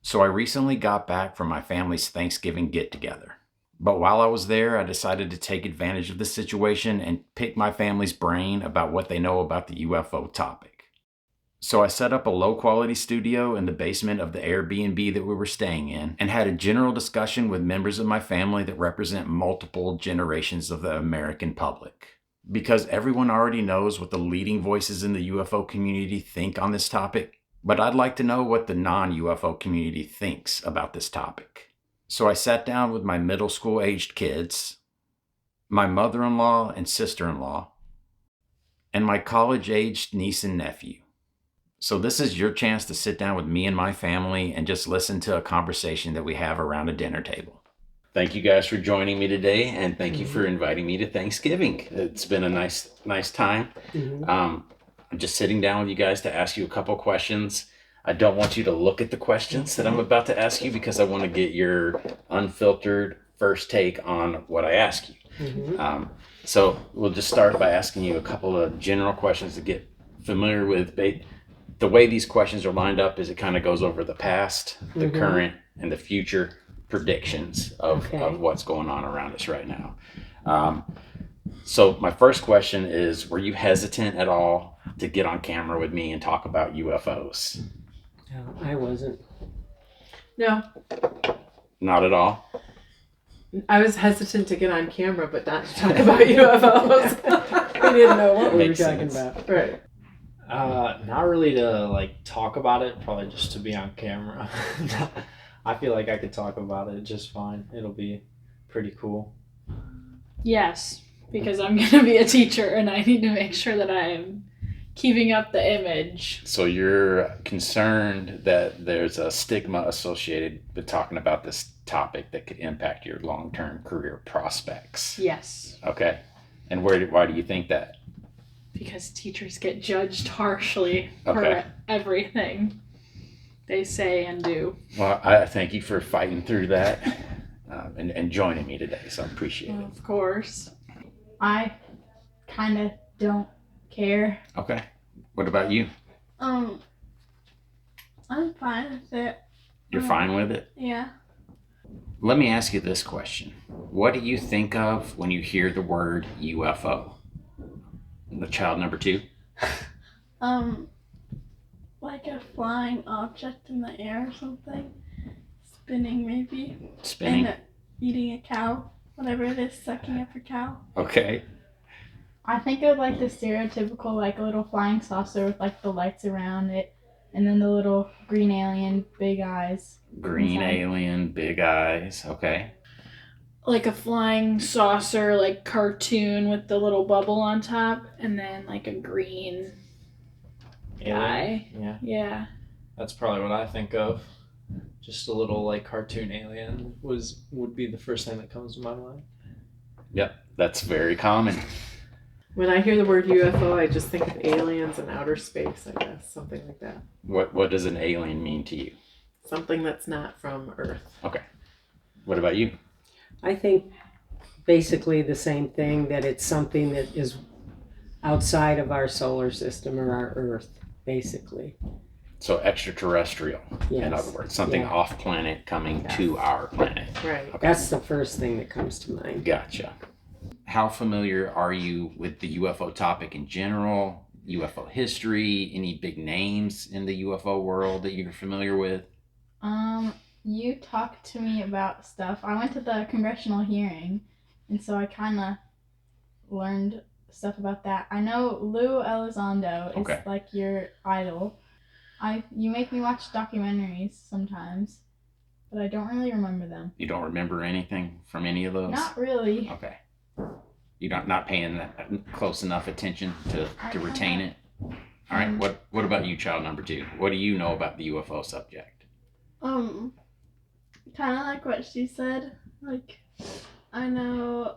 So I recently got back from my family's Thanksgiving get-together. But while I was there, I decided to take advantage of the situation and pick my family's brain about what they know about the UFO topic. So I set up a low-quality studio in the basement of the Airbnb that we were staying in and had a general discussion with members of my family that represent multiple generations of the American public. Because everyone already knows what the leading voices in the UFO community think on this topic, but I'd like to know what the non-UFO community thinks about this topic. So I sat down with my middle school-aged kids, my mother-in-law and sister-in-law, and my college-aged niece and nephew. So this is your chance to sit down with me and my family and just listen to a conversation that we have around a dinner table. Thank you guys for joining me today, and thank you for inviting me to Thanksgiving. It's been a nice time. I'm just sitting down with you guys to ask you a couple questions. I don't want you to look at the questions that I'm about to ask you because I want to get your unfiltered first take on what I ask you. So we'll just start by asking you a couple of general questions to get familiar with. The way these questions are lined up is it kind of goes over the past, the current, and the future predictions of what's going on around us right now. So my first question is, were you hesitant at all to get on camera with me and talk about UFOs? No, I wasn't. No. Not at all? I was hesitant to get on camera, but not to talk about UFOs. We didn't know what we were Makes talking sense. about. Right. Not really to like talk about it, probably just to be on camera. I feel like I could talk about it just fine. It'll be pretty cool. Yes, because I'm going to be a teacher and I need to make sure that I'm keeping up the image. So you're concerned that there's a stigma associated with talking about this topic that could impact your long-term career prospects. Yes, Okay. And why do you think that? because teachers get judged harshly Okay. for everything they say and do. Well, I thank you for fighting through that and joining me today, so I appreciate it. Of course. I kind of don't care. Okay. What about you? I'm fine with it. You're fine with it? Yeah. Let me ask you this question. What do you think of when you hear the word UFO? The child number 2? Like a flying object in the air or something. Spinning maybe. Spinning? And eating a cow. Whatever it is, sucking up a cow. Okay. I think of like the stereotypical like little flying saucer with like the lights around it. And then the little green alien, big eyes. Green inside. alien, big eyes. Okay. Like a flying saucer, like cartoon with the little bubble on top, and then like a green guy. Yeah, Yeah. that's probably what I think of. Just a little like cartoon alien would be the first thing that comes to my mind. Yep. That's very common. When I hear the word UFO, I just think of aliens and outer space, I guess. Something like that. What does an alien mean to you? Something that's not from Earth. Okay. What about you? I think basically the same thing, that it's something that is outside of our solar system or our Earth, basically. So extraterrestrial, in Yes. other words. Something Yeah. off planet coming to our planet. Right. That's the first thing that comes to mind. Gotcha. How familiar are you with the UFO topic in general? UFO history? Any big names in the UFO world that you're familiar with? You talked to me about stuff. I went to the Congressional hearing, and so I kind of learned stuff about that. I know Lou Elizondo is Okay. like your idol. You make me watch documentaries sometimes, but I don't really remember them. You don't remember anything from any of those? Not really. Okay. You're not paying that close enough attention to retain it? All right. What about you, child number 2? What do you know about the UFO subject? Kind of like what she said. Like, I know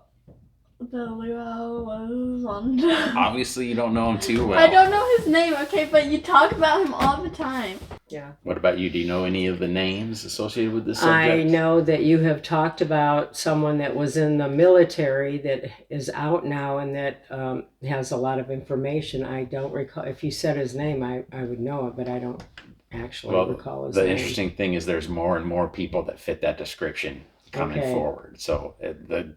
the Lou Elizondo. Obviously, you don't know him too well. I don't know his name, okay, but you talk about him all the time. Yeah. What about you? Do you know any of the names associated with this I subject? know that you have talked about someone that was in the military that is out now and that has a lot of information. I don't recall. If you said his name, I would know it, but I don't actually Well, recall his the name. interesting thing is there's more and more people that fit that description coming Okay. forward. So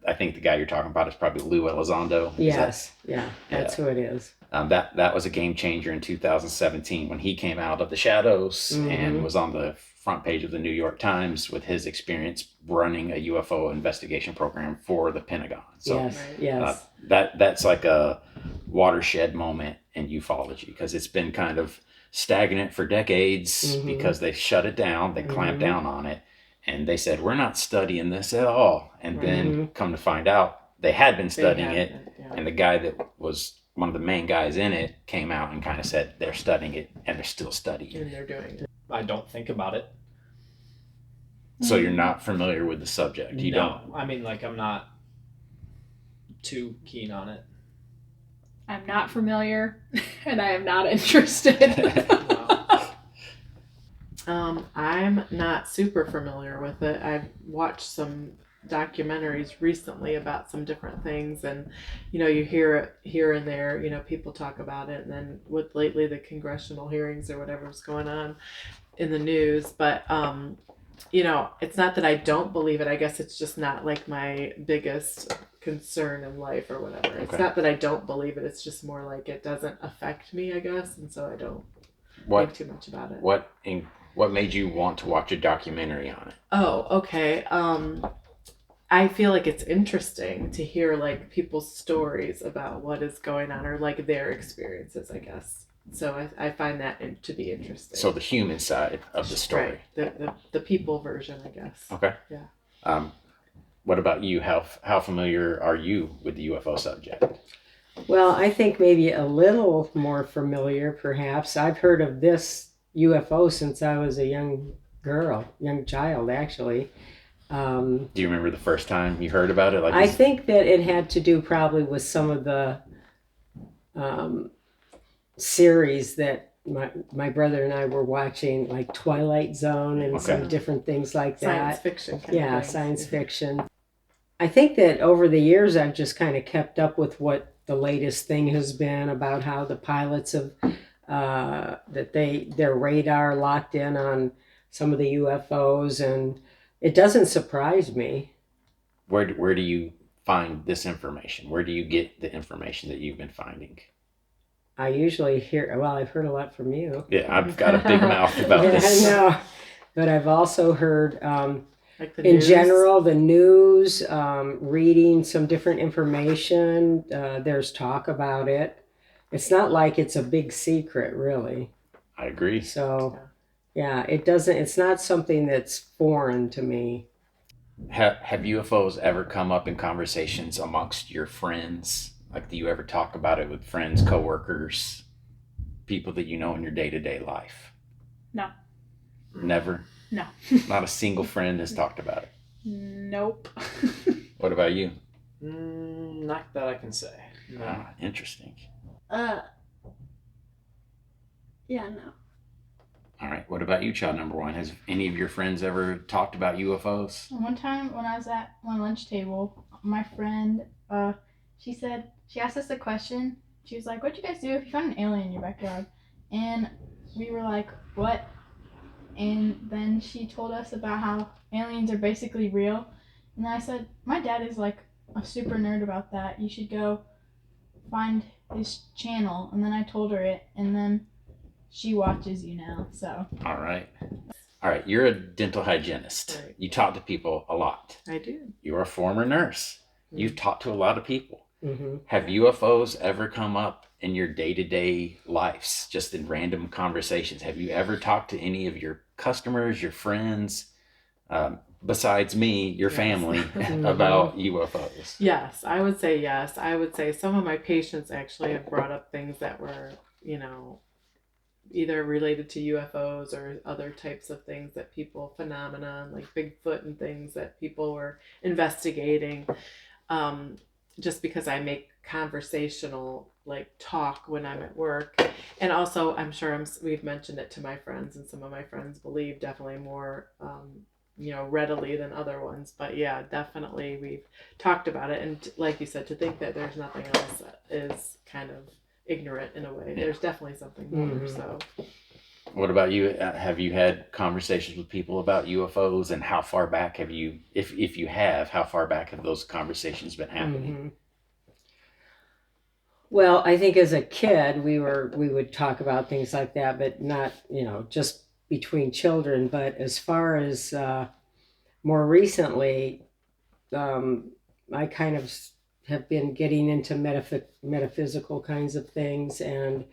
I think the guy you're talking about is probably Lou Elizondo. Is that- Yes, yeah, that's who it is. that was a game changer in 2017 when he came out of the shadows and Mhm. was on the front page of the New York Times with his experience running a UFO investigation program for the Pentagon. So Yes, Right. yes. that's like a watershed moment in ufology because it's been kind of stagnant for decades Mhm. because they shut it down, they clamped Mhm. down on it, and they said we're not studying this at all. And then Mhm. come to find out they had been They studying had it, it, yeah. and the guy that was one of the main guys in it came out and kind of said they're studying it and they're still studying it. And they're doing it. I don't think about it. So you're not familiar with the subject. You No, I mean, like, I'm not too keen on it. I'm not familiar, and I am not interested. I'm not super familiar with it. I've watched some documentaries recently about some different things, and you hear it here and there. People talk about it, and then with lately the congressional hearings or whatever's going on in the news. But it's not that I don't believe it. I guess it's just not like my biggest concern in life or whatever. It's Okay. not that I don't believe it. It's just more like it doesn't affect me, I guess, and so I don't what think too much about it. what made you want to watch a documentary on it? Oh, okay. I feel like it's interesting to hear like people's stories about what is going on or like their experiences, I guess. So I find that to be interesting. So the human side of the story. Right. The people version, I guess. Okay. Yeah. What about you? How familiar are you with the UFO subject? Well, I think maybe a little more familiar, perhaps. I've heard of this UFO since I was a young child, actually. Do you remember the first time you heard about it? I think that it had to do probably with some of the series that my brother and I were watching, like Twilight Zone and some different things like Science that. fiction kind of Yeah, things. science fiction. I think that over the years I've just kind of kept up with what the latest thing has been about how the pilots have their radar locked in on some of the UFOs, and it doesn't surprise me. Where do you find this information? Where do you get the information that you've been finding? I usually I've heard a lot from you. Yeah, I've got a big mouth about this. I know, but I've also heard Like the in news. general the news, reading some different information. There's talk about it. It's not like it's a big secret, really. I agree. So, yeah, it's not something that's foreign to me. Have UFOs ever come up in conversations amongst your friends? Like, do you ever talk about it with friends, coworkers, people that you know in your day-to-day life? No. Never? No. Not a single friend has talked about it. Nope. What about you? Not that I can say. No. Ah, interesting. Yeah, no. All right. What about you, child number one? Has any of your friends ever talked about UFOs? One time when I was at my lunch table, my friend, she asked us a question. She was like, "What'd you guys do if you found an alien in your backyard?" And we were like, "What?" And then she told us about how aliens are basically real. And then I said, "My dad is like a super nerd about that. You should go find his channel." And then I told her it, and then she watches you now. So All right. All right. You're a dental hygienist. Right. You talk to people a lot. I do. You're a former nurse. You've talked to a lot of people. Mm-hmm. Have UFOs ever come up in your day-to-day lives, just in random conversations? Have you ever talked to any of your customers, your friends, besides me, your Yes. family, about UFOs? Yes, I would say yes. I would say some of my patients actually have brought up things that were, either related to UFOs or other types of things that phenomenon like Bigfoot and things that people were investigating. Just because I make conversational talk when I'm at work, and also I'm sure we've mentioned it to my friends, and some of my friends believe definitely more readily than other ones. But yeah, definitely we've talked about it, and like you said, to think that there's nothing else is kind of ignorant in a way. There's definitely something more. Mhm. So What about you? Have you had conversations with people about UFOs, and how far back have you, if you have, how far back have those conversations been happening? Mhm. Well, I think as a kid we would talk about things like that, but not, just between children. But as far as more recently, I kind of have been getting into metaphysical kinds of things, and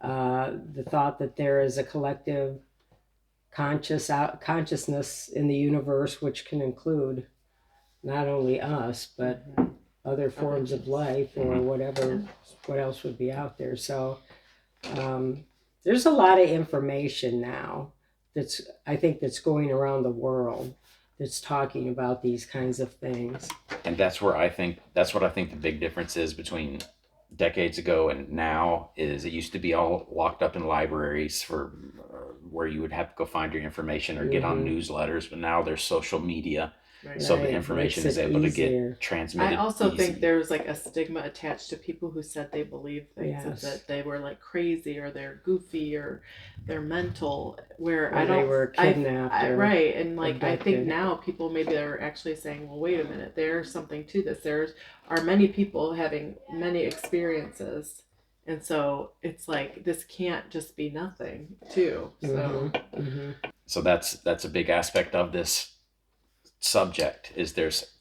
the thought that there is a collective consciousness in the universe, which can include not only us but other forms of life, or whatever, what else would be out there. So there's a lot of information now I think that's going around the world that's talking about these kinds of things. And that's what I think the big difference is between decades ago and now. Is it used to be all locked up in libraries for where you would have to go find your information or get on newsletters, but now there's social media. Right. So the Right, information makes is it able to easier. get transmitted. I also think easy. there's like a stigma attached to people who said they believe things, Yes. that they were like crazy or they're goofy or they're mental, where Or I don't they were kidnapped or right, and like I think abducted. now people maybe are actually saying, well, wait a minute, there's something to this. There are many people having many experiences, and so it's like this can't just be nothing too. So So that's a big aspect of this subject, is there's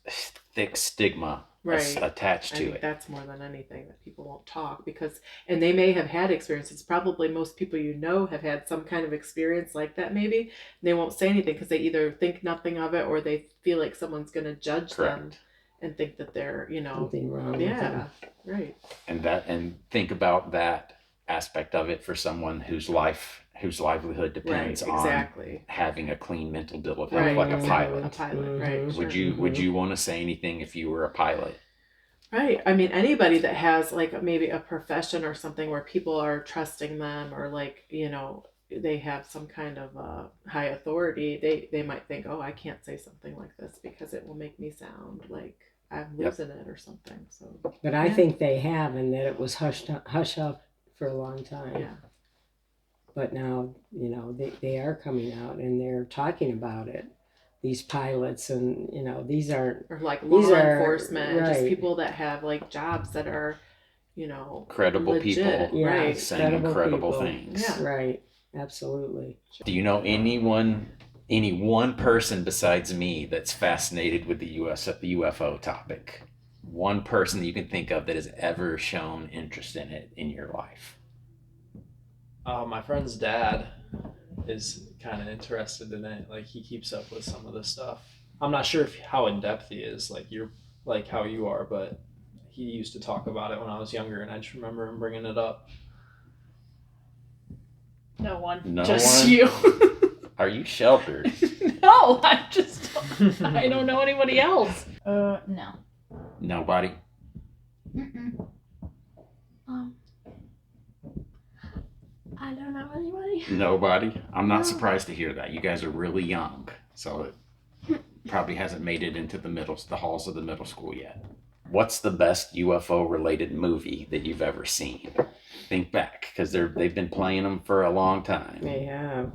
thick stigma right. attached I to think it. that's more than anything, that people won't talk because, and they may have had experiences. Probably most people have had some kind of experience like that. Maybe they won't say anything because they either think nothing of it or they feel like someone's going to judge them Correct. and think that they're, something wrong with yeah, them. right. And think about that aspect of it for someone whose livelihood depends Right, on exactly. having a clean mental bill of health, Right, like a exactly. pilot. A pilot, right? Would Sure. you want to say anything if you were a pilot? Right. I mean, anybody that has like maybe a profession or something where people are trusting them, or like, they have some kind of high authority, they might think, oh, I can't say something like this because it will make me sound like I'm losing it or something. So, But I think they have, and that it was hush up for a long time. yeah. But now, they are coming out and they're talking about it. These pilots, and these aren't, Or like law these are- enforcement, just right. people that have like jobs that are, Credible legit, people, Yeah, right? saying incredible people. things. Yeah. Right, absolutely. Do you know any one person besides me that's fascinated with the UFO topic? One person that you can think of that has ever shown interest in it in your life? My friend's dad is kind of interested in it. Like, he keeps up with some of the stuff. I'm not sure how in depth he is, like how you are, but he used to talk about it when I was younger, and I just remember him bringing it up. No one. No Just one? you. Are you sheltered? No, I don't know anybody else. No. Nobody? Mm-mm. I don't know anybody. Nobody? I'm not No. surprised to hear that. You guys are really young, so it probably hasn't made it into the halls of the middle school yet. What's the best UFO related movie that you've ever seen? Think back, because they've been playing them for a long time. They have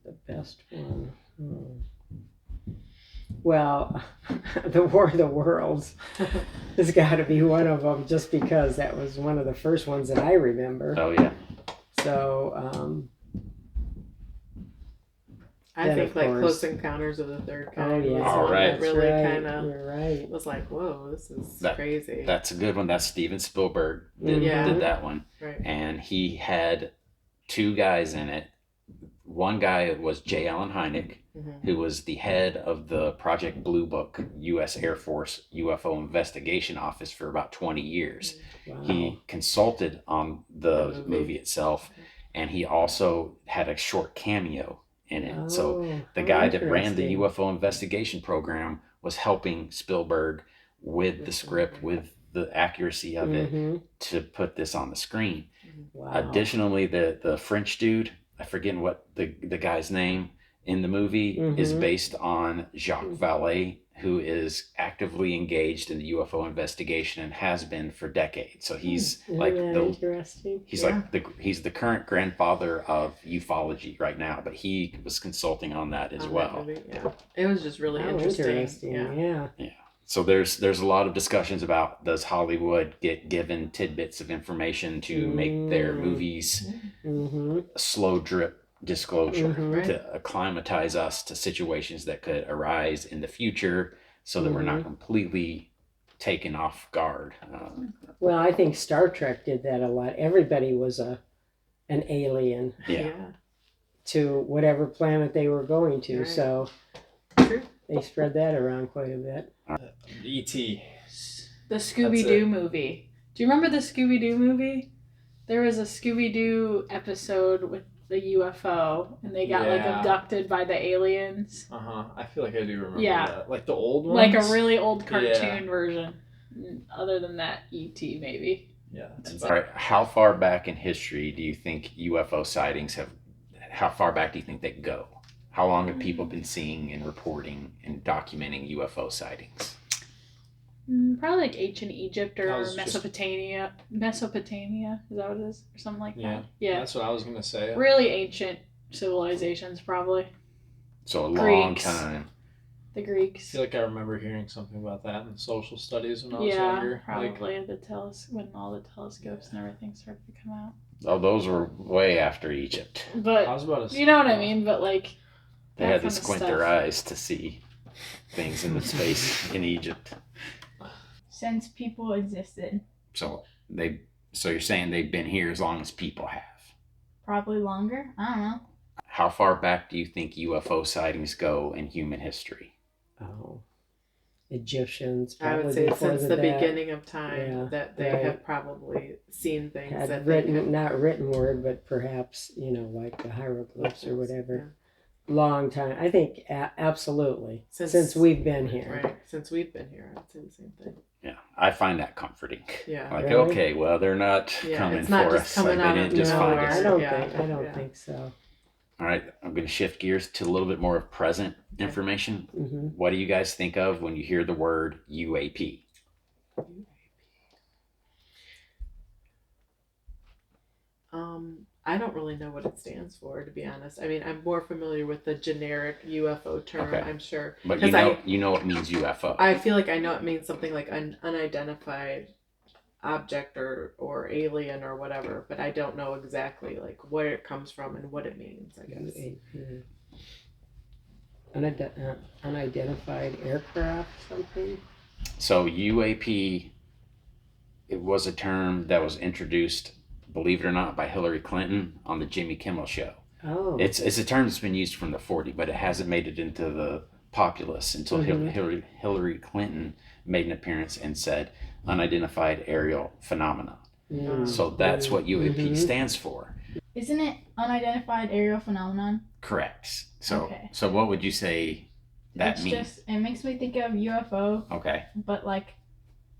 the best one. Well, the War of the Worlds has got to be one of them, just because that was one of the first ones that I remember. Oh yeah. So, I Then, think of like course. Close Encounters of the Third Kind yeah. was All one right. that really That's right. kind of You're right. was like, whoa, this is That- crazy. That's a good one. That's Steven Spielberg did that one. Right. And he had two guys in it. One guy was J. Allen Hynek, who was the head of the Project Blue Book U.S. Air Force UFO investigation office for about 20 years. Wow. He consulted on the movie itself, and he also had a short cameo in it. So the guy that ran the UFO investigation program was helping Spielberg with the script, with the accuracy of it, to put this on the screen. Wow. Additionally, the French dude, I forget what the guy's name, in the movie is Mhm. based on Jacques Vallée, who is actively engaged in the UFO investigation and has been for decades. So he's Isn't like that the interesting? he's Yeah. like he's the current grandfather of ufology right now, but he was consulting on that as on that well. movie. Yeah, it was just really Oh, interesting. Yeah. So there's a lot of discussions about, does Hollywood get given tidbits of information to make their movies Mm-hmm. a slow drip disclosure Mhm. Right. to acclimatize us to situations that could arise in the future, so that we're not completely taken off guard. Well, I think Star Trek did that a lot. Everybody was an alien Yeah. to whatever planet they were going to, Right. so True. they spread that around quite a bit. E.T. The Scooby-Doo movie. Do you remember the Scooby-Doo movie? There was a Scooby-Doo episode with the UFO, and they got like Yeah. abducted by the aliens. I feel like I do remember Yeah. that. Like the old ones? Like a really old cartoon Yeah. version. Other than that, E.T. maybe. Yeah. That's All right, how far back in history do you think UFO sightings have? How far back do you think they go? How long have people been seeing and reporting and documenting UFO sightings? Probably like ancient Egypt or I was just- Mesopotamia. Mesopotamia, is that what it is? Or something like Yeah. that. Yeah. That's what I was going to say. Really ancient civilizations, probably. So a long Greeks. time. The I Greeks. feel like I remember hearing something about that in social studies when I was Yeah, younger. Like, probably when all the telescopes and everything started to come out. Oh, those were way after Egypt. But I was about to you know what I mean? But like They that had to kind of squint stuff. their eyes to see things in the space in Egypt. Since people existed, So you're saying they've been here as long as people have. probably longer. I don't know. How far back do you think UFO sightings go in human history? Oh, Egyptians. I would probably say before since the that, beginning of time Yeah, that they right. have probably seen things had that written, they have. not written word, but perhaps like the hieroglyphs or whatever. Long time. I think absolutely. Since we've been here. Right. Since we've been here, I would say the same thing. Yeah, I find that comforting. Yeah. Like, Really? okay, well, they're not Yeah, coming it's not for just us. coming Like, out they of didn't just nowhere. find us. I don't Yeah. think. think so. All right, I'm going to shift gears to a little bit more of present information. Hmm. What do you guys think of when you hear the word UAP? I don't really know what it stands for, to be honest. I mean, I'm more familiar with the generic UFO term, Okay. I'm sure. But 'Cause you know it means UFO. I feel like I know it means something like an unidentified object or alien or whatever, but I don't know exactly like where it comes from and what it means, I guess. UAP. Unidentified aircraft, something. So UAP, it was a term that was introduced, believe it or not, by Hillary Clinton on the Jimmy Kimmel Show. Oh. It's a term that's been used from the 40s, but it hasn't made it into the populace until Hillary Clinton made an appearance and said unidentified aerial phenomena. So that's what UAP stands for. Isn't it unidentified aerial phenomenon? Correct. So Okay. so what would you say that It's means? it makes me think of UFO, Okay. but like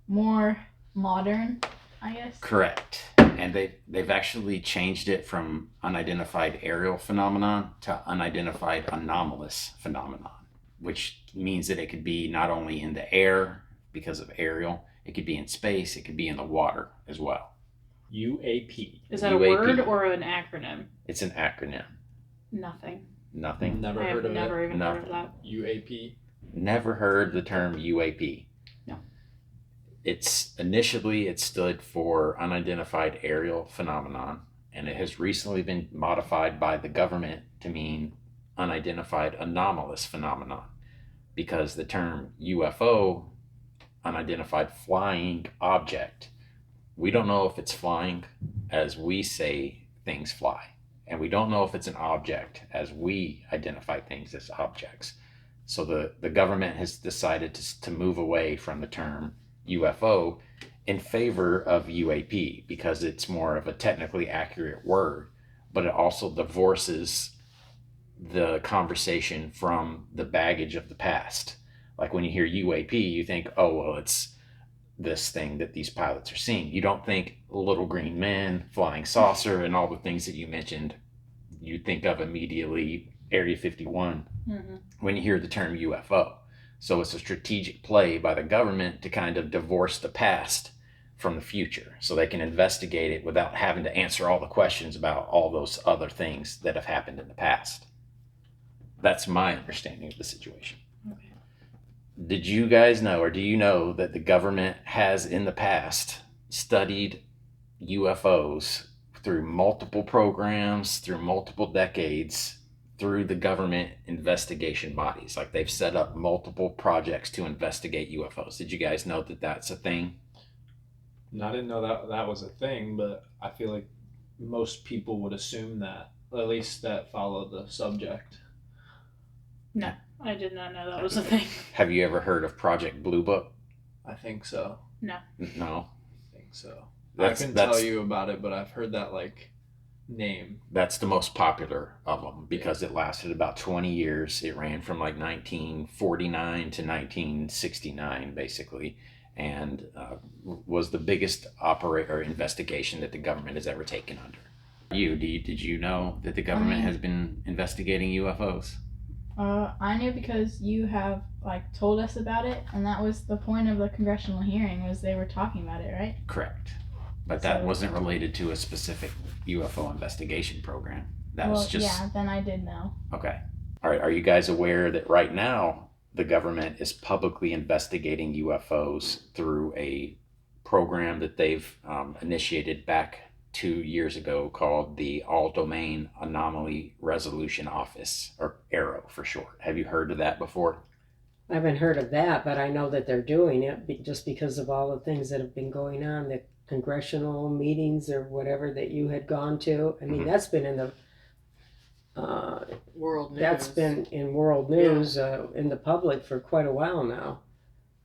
more modern, I guess. Correct. And they've actually changed it from unidentified aerial phenomenon to unidentified anomalous phenomenon, which means that it could be not only in the air because of aerial, it could be in space, it could be in the water as well. UAP. Is that UAP. a word or an acronym? It's an acronym. Nothing. Nothing. Never I have heard of never it. even heard of that. UAP. Never heard the term UAP. No. It's initially it stood for unidentified aerial phenomenon, and it has recently been modified by the government to mean unidentified anomalous phenomenon, because the term UFO, unidentified flying object, we don't know if it's flying as we say things fly, and we don't know if it's an object as we identify things as objects. So the government has decided to move away from the term UFO in favor of UAP because it's more of a technically accurate word, but it also divorces the conversation from the baggage of the past. Like when you hear UAP, you think, oh, well, it's this thing that these pilots are seeing. You don't think little green men, flying saucer, and all the things that you mentioned. You think of immediately Area 51 Mm-hmm. when you hear the term UFO. So it's a strategic play by the government to kind of divorce the past from the future so they can investigate it without having to answer all the questions about all those other things that have happened in the past. That's my understanding of the situation. Okay. Did you guys know, or do you know, that the government has in the past studied UFOs through multiple programs, through multiple decades, through the government investigation bodies? Like they've set up multiple projects to investigate UFOs. Did you guys know that that's a thing? And I didn't know that that was a thing, but I feel like most people would assume that, at least that follow the subject. No, I did not know that was a thing. Have you ever heard of Project Blue Book? I think so. No. I think so. That's, I couldn't that's, tell you about it, but I've heard that like name. That's the most popular of them because it lasted about 20 years. It ran from like 1949 to 1969, basically, and was the biggest operator investigation that the government has ever taken under. Did you know that the government has been investigating UFOs? I knew because you have like told us about it, and that was the point of the congressional hearing, was they were talking about it, right? Correct. But that So- wasn't related to a specific UFO investigation program. That Well, was just yeah, then I did know. okay. All right. Are you guys aware that right now the government is publicly investigating UFOs through a program that they've initiated back 2 years ago called the All Domain Anomaly Resolution Office, or ARROW for short? Have you heard of that before? I haven't heard of that, but I know that they're doing it just because of all the things that have been going on, the congressional meetings or whatever that you had gone to. I mean, Mhm. that's been in the World news. that's been in world news in the public for quite a while now,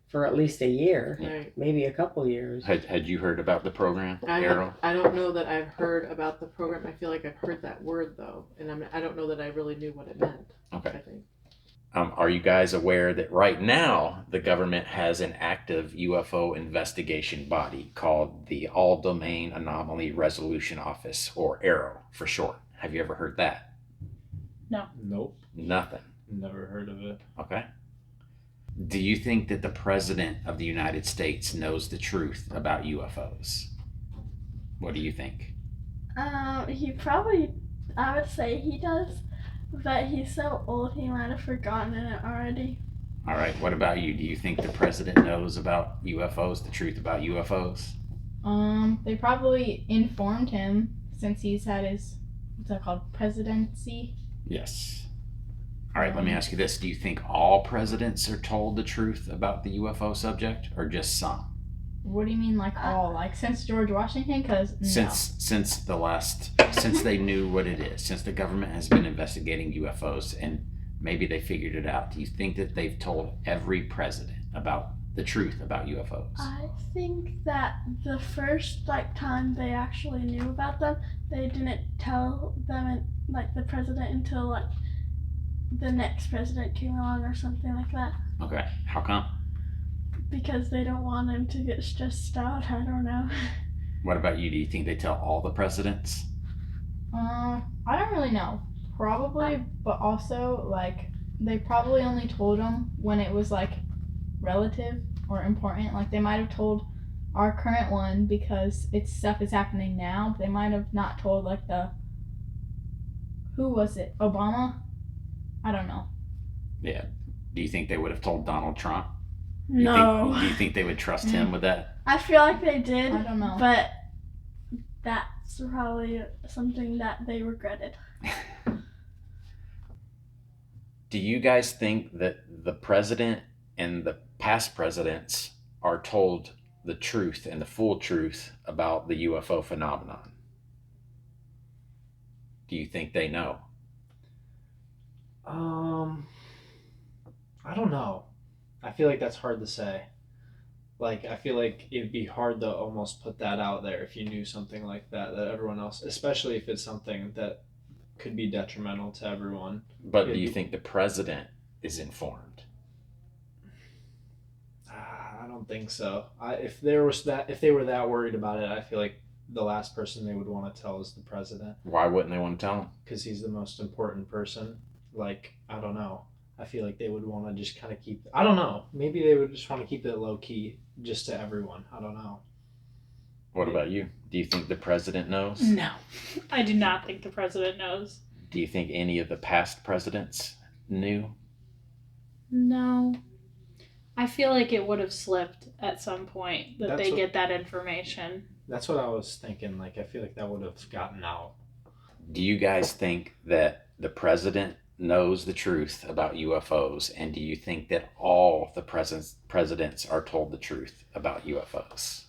for at least a year, Right. maybe a couple years. Had you heard about the program, ARROW? I don't know that I've heard about the program. I feel like I've heard that word though, and I don't know that I really knew what it meant. Okay. I think. Are you guys aware that right now the government has an active UFO investigation body called the All Domain Anomaly Resolution Office, or ARROW for short? Have you ever heard that? Nope. Nothing. Never heard of it. Okay. Do you think that the President of the United States knows the truth about UFOs? What do you think? He probably, I would say he does, but he's so old he might have forgotten it already. All right. What about you? Do you think the President knows about UFOs, the truth about UFOs? They probably informed him since he's had his, what's that called, presidency. Yes. All right, let me ask you this. Do you think all presidents are told the truth about the UFO subject, or just some? What do you mean, like all? Like since George Washington? Because no. Since they knew what it is, since the government has been investigating UFOs and maybe they figured it out, do you think that they've told every president about the truth about UFOs? I think that the first time they actually knew about them, they didn't tell them the president until the next president came along or something like that. Okay, how come? Because they don't want him to get stressed out. I don't know. What about you? Do you think they tell all the presidents? I don't really know. Probably, but also they probably only told them when it was relative or important. Like they might have told our current one because it's stuff is happening now. But they might have not told who was it? Obama? I don't know. Yeah. Do you think they would have told Donald Trump? No. Do you think they would trust him with that? I feel like they did. I don't know. But that's probably something that they regretted. Do you guys think that the president and the past presidents are told the truth and the full truth about the UFO phenomenon? Do you think they know? I don't know. I feel like that's hard to say. I feel like it'd be hard to almost put that out there if you knew something like that everyone else, especially if it's something that could be detrimental to everyone. But do you think the president is informed? I don't think so. If they were that worried about it, I feel like the last person they would want to tell is the president, Why wouldn't they want to tell him? because he's the most important person. like, I don't know. I feel like they would want to just kind of keep. I don't know. Maybe they would just want to keep it low key, just to everyone. I don't know. What about you? Do you think the president knows? No, I do not think the president knows. Do you think any of the past presidents knew? No. I feel like it would have slipped at some point that they get that information. That's what I was thinking. Like, I feel like that would have gotten out. Do you guys think that the president knows the truth about UFOs? And do you think that all the presidents are told the truth about UFOs?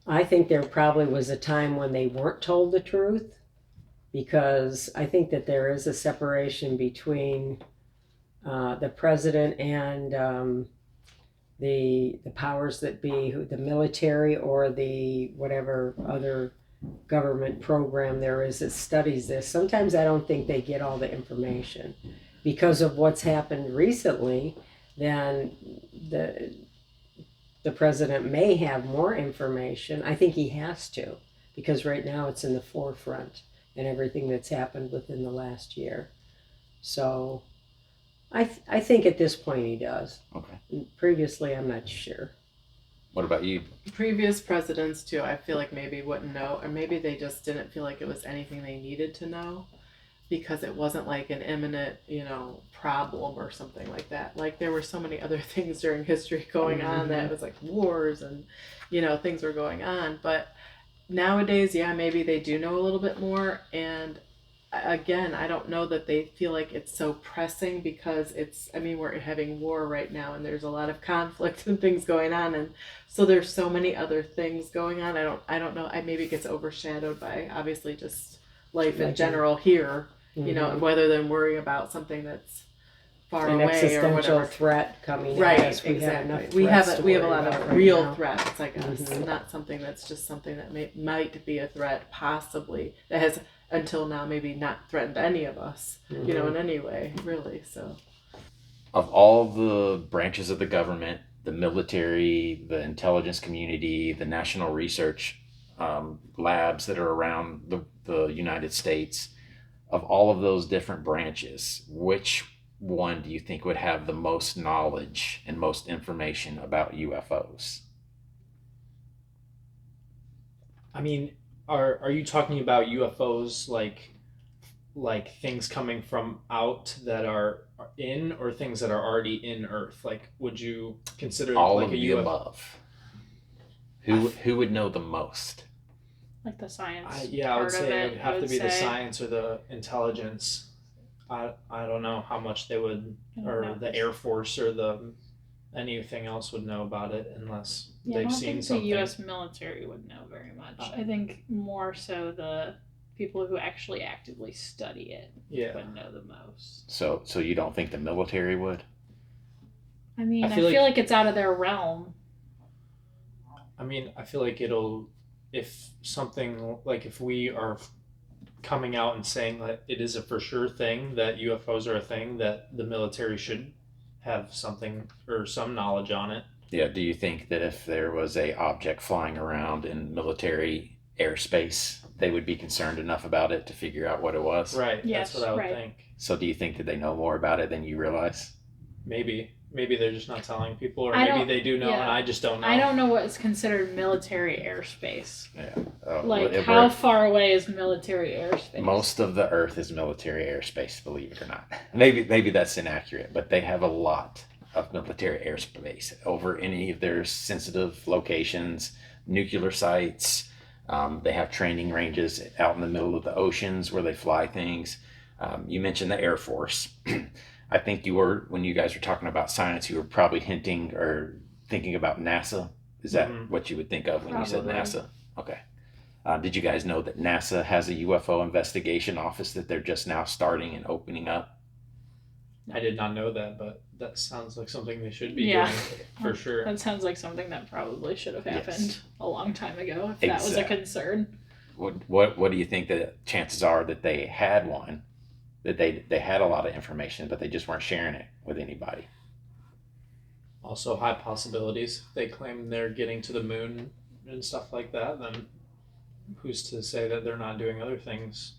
I think there probably was a time when they weren't told the truth, because I think that there is a separation between the president and the powers that be, the military or the whatever other government program there is that studies this. Sometimes I don't think they get all the information because of what's happened recently. Then the president may have more information. I think he has to, because right now it's in the forefront and everything that's happened within the last year. So I think at this point he does. Okay. Previously, I'm not sure. What about you? Previous presidents too, I feel like maybe wouldn't know, or maybe they just didn't feel like it was anything they needed to know, because it wasn't like an imminent, problem or something like that. Like, there were so many other things during history going on that it was like wars and, things were going on. But nowadays, yeah, maybe they do know a little bit more. And again, I don't know that they feel like it's so pressing, because we're having war right now and there's a lot of conflict and things going on. And so there's so many other things going on. I don't know. Maybe it gets overshadowed by obviously just life in general here, rather than worrying about something that's far An away or existential whatever. threat coming Right, at us. exactly. We have enough We have a threats to lot worry of about real right now. threats, I guess. Not something that's just something that might be a threat, possibly, that has until now maybe not threatened any of us, in any way, really. So, Of all the branches of the government, the military, the intelligence community, the national research labs that are around the United States, of all of those different branches, which one do you think would have the most knowledge and most information about UFOs? I mean, are you talking about UFOs like things coming from out that are in, or things that are already in Earth? Like, would you consider All like of a the UFO? above. Who would know the most? Like the science. I would part of say it would have to be the say. science or the intelligence. I don't know how much they would, I don't or know. the Air Force or the anything else would know about it, unless Yeah, I they've don't seen think something. the U.S. military would know very much. I think more so the people who actually actively study it would know the most. So you don't think the military would? I mean, I feel feel like- like it's out of their realm. I mean, I feel like if something like if we are coming out and saying that it is a for sure thing, that UFOs are a thing, that the military should have something or some knowledge on it. Yeah, do you think that if there was a object flying around in military airspace, they would be concerned enough about it to figure out what it was? Right. Yes, That's what I would right. think. So do you think that they know more about it than you realize? Maybe they're just not telling people, or I maybe don't- they do know yeah. and I just don't know. I don't know what is considered military airspace. Yeah. Like, Well, how far away is military airspace? most of the Earth is military airspace, believe it or not. Maybe that's inaccurate, but they have a lot of military airspace over any of their sensitive locations, nuclear sites. They have training ranges out in the middle of the oceans where they fly things. You mentioned the Air Force. I think when you guys were talking about science, you were probably hinting or thinking about NASA. Is that what you would think of when you said Probably. NASA? Okay. Did you guys know that NASA has a UFO investigation office that they're just now starting and opening up? I did not know that, but that sounds like something they should be Yeah. doing for sure. That sounds like something that probably should have happened Yes. a long time ago, if that was a Exactly. concern. What do you think the chances are that they had one, that they had a lot of information, but they just weren't sharing it with anybody? Also, high possibilities. If they claim they're getting to the moon and stuff like that, then who's to say that they're not doing other things?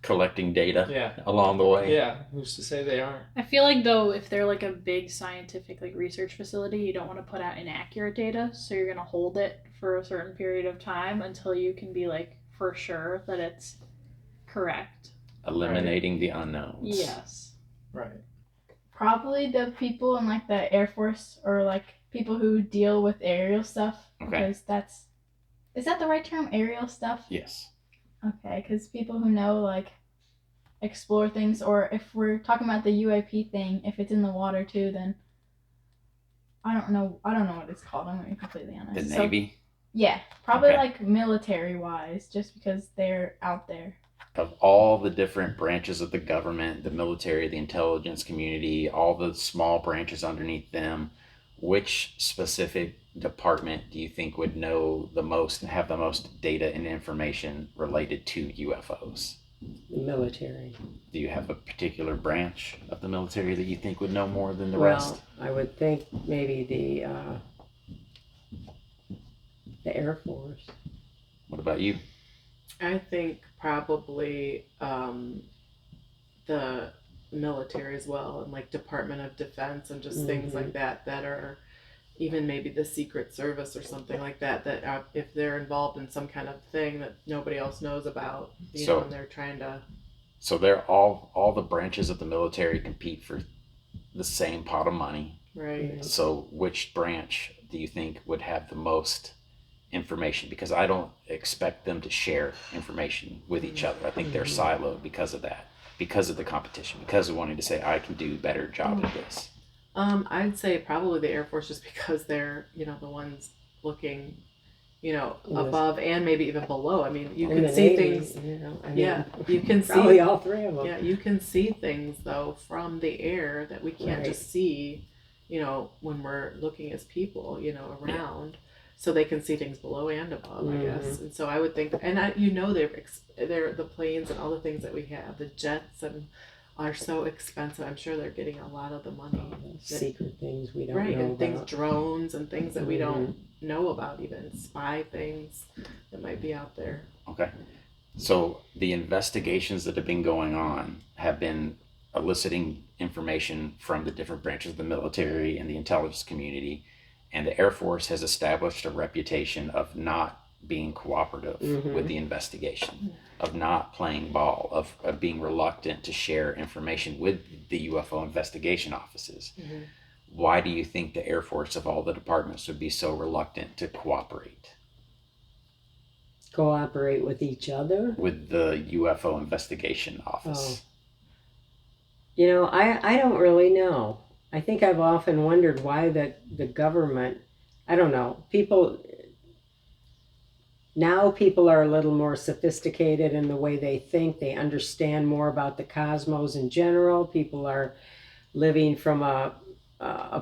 Collecting data Yeah. along the way. Yeah, who's to say they aren't? I feel like though if they're like a big scientific like research facility, you don't want to put out inaccurate data, so you're gonna hold it for a certain period of time until you can be like for sure that it's correct. Eliminating the unknowns. Yes. Right. Probably the people in like the Air Force or like people who deal with aerial stuff. Okay. Because is that the right term? Aerial stuff? Yes. Okay, because people who know like explore things, or if we're talking about the UAP thing, if it's in the water too, then I don't know what it's called. I'm gonna be completely honest. The Navy? Yeah, probably Okay. like military wise, just because they're out there. Of all the different branches of the government, the military, the intelligence community, all the small branches underneath them, which specific department do you think would know the most and have the most data and information related to UFOs? The military. Do you have a particular branch of the military that you think would know more than the Well, rest? I would think maybe the Air Force. What about you? I think probably the military as well, and like Department of Defense and just things like that are even maybe the Secret Service or something like that if they're involved in some kind of thing that nobody else knows about, you know, and they're trying to. So they're all the branches of the military compete for the same pot of money. Right. So which branch do you think would have the most information? Because I don't expect them to share information with each other. I think they're siloed because of that, because of the competition, because of wanting to say, I can do a better job at this. I'd say probably the Air Force, just because they're, you know, the ones looking, you know, above and maybe even below. I mean, you can see Navy, things. You know, You can see probably all three of them. Yeah, you can see things though from the air that we can't Right. just see, you know, when we're looking as people, you know, around. So they can see things below and above, I guess. And so I would think, and they're the planes and all the things that we have, the jets are so expensive. I'm sure they're getting a lot of the money. Secret things we don't Right, know and about. things, drones and things that we don't know about, even spy things that might be out there. Okay. So the investigations that have been going on have been eliciting information from the different branches of the military and the intelligence community, and the Air Force has established a reputation of not being cooperative with the investigation, of not playing ball, of being reluctant to share information with the UFO investigation offices. Why do you think the Air Force of all the departments would be so reluctant to cooperate Cooperate with each other? with the UFO investigation office? You know, I don't really know. I think I've often wondered why the government, I don't know, people are a little more sophisticated in the way they think. They understand more about the cosmos in general. People are living from a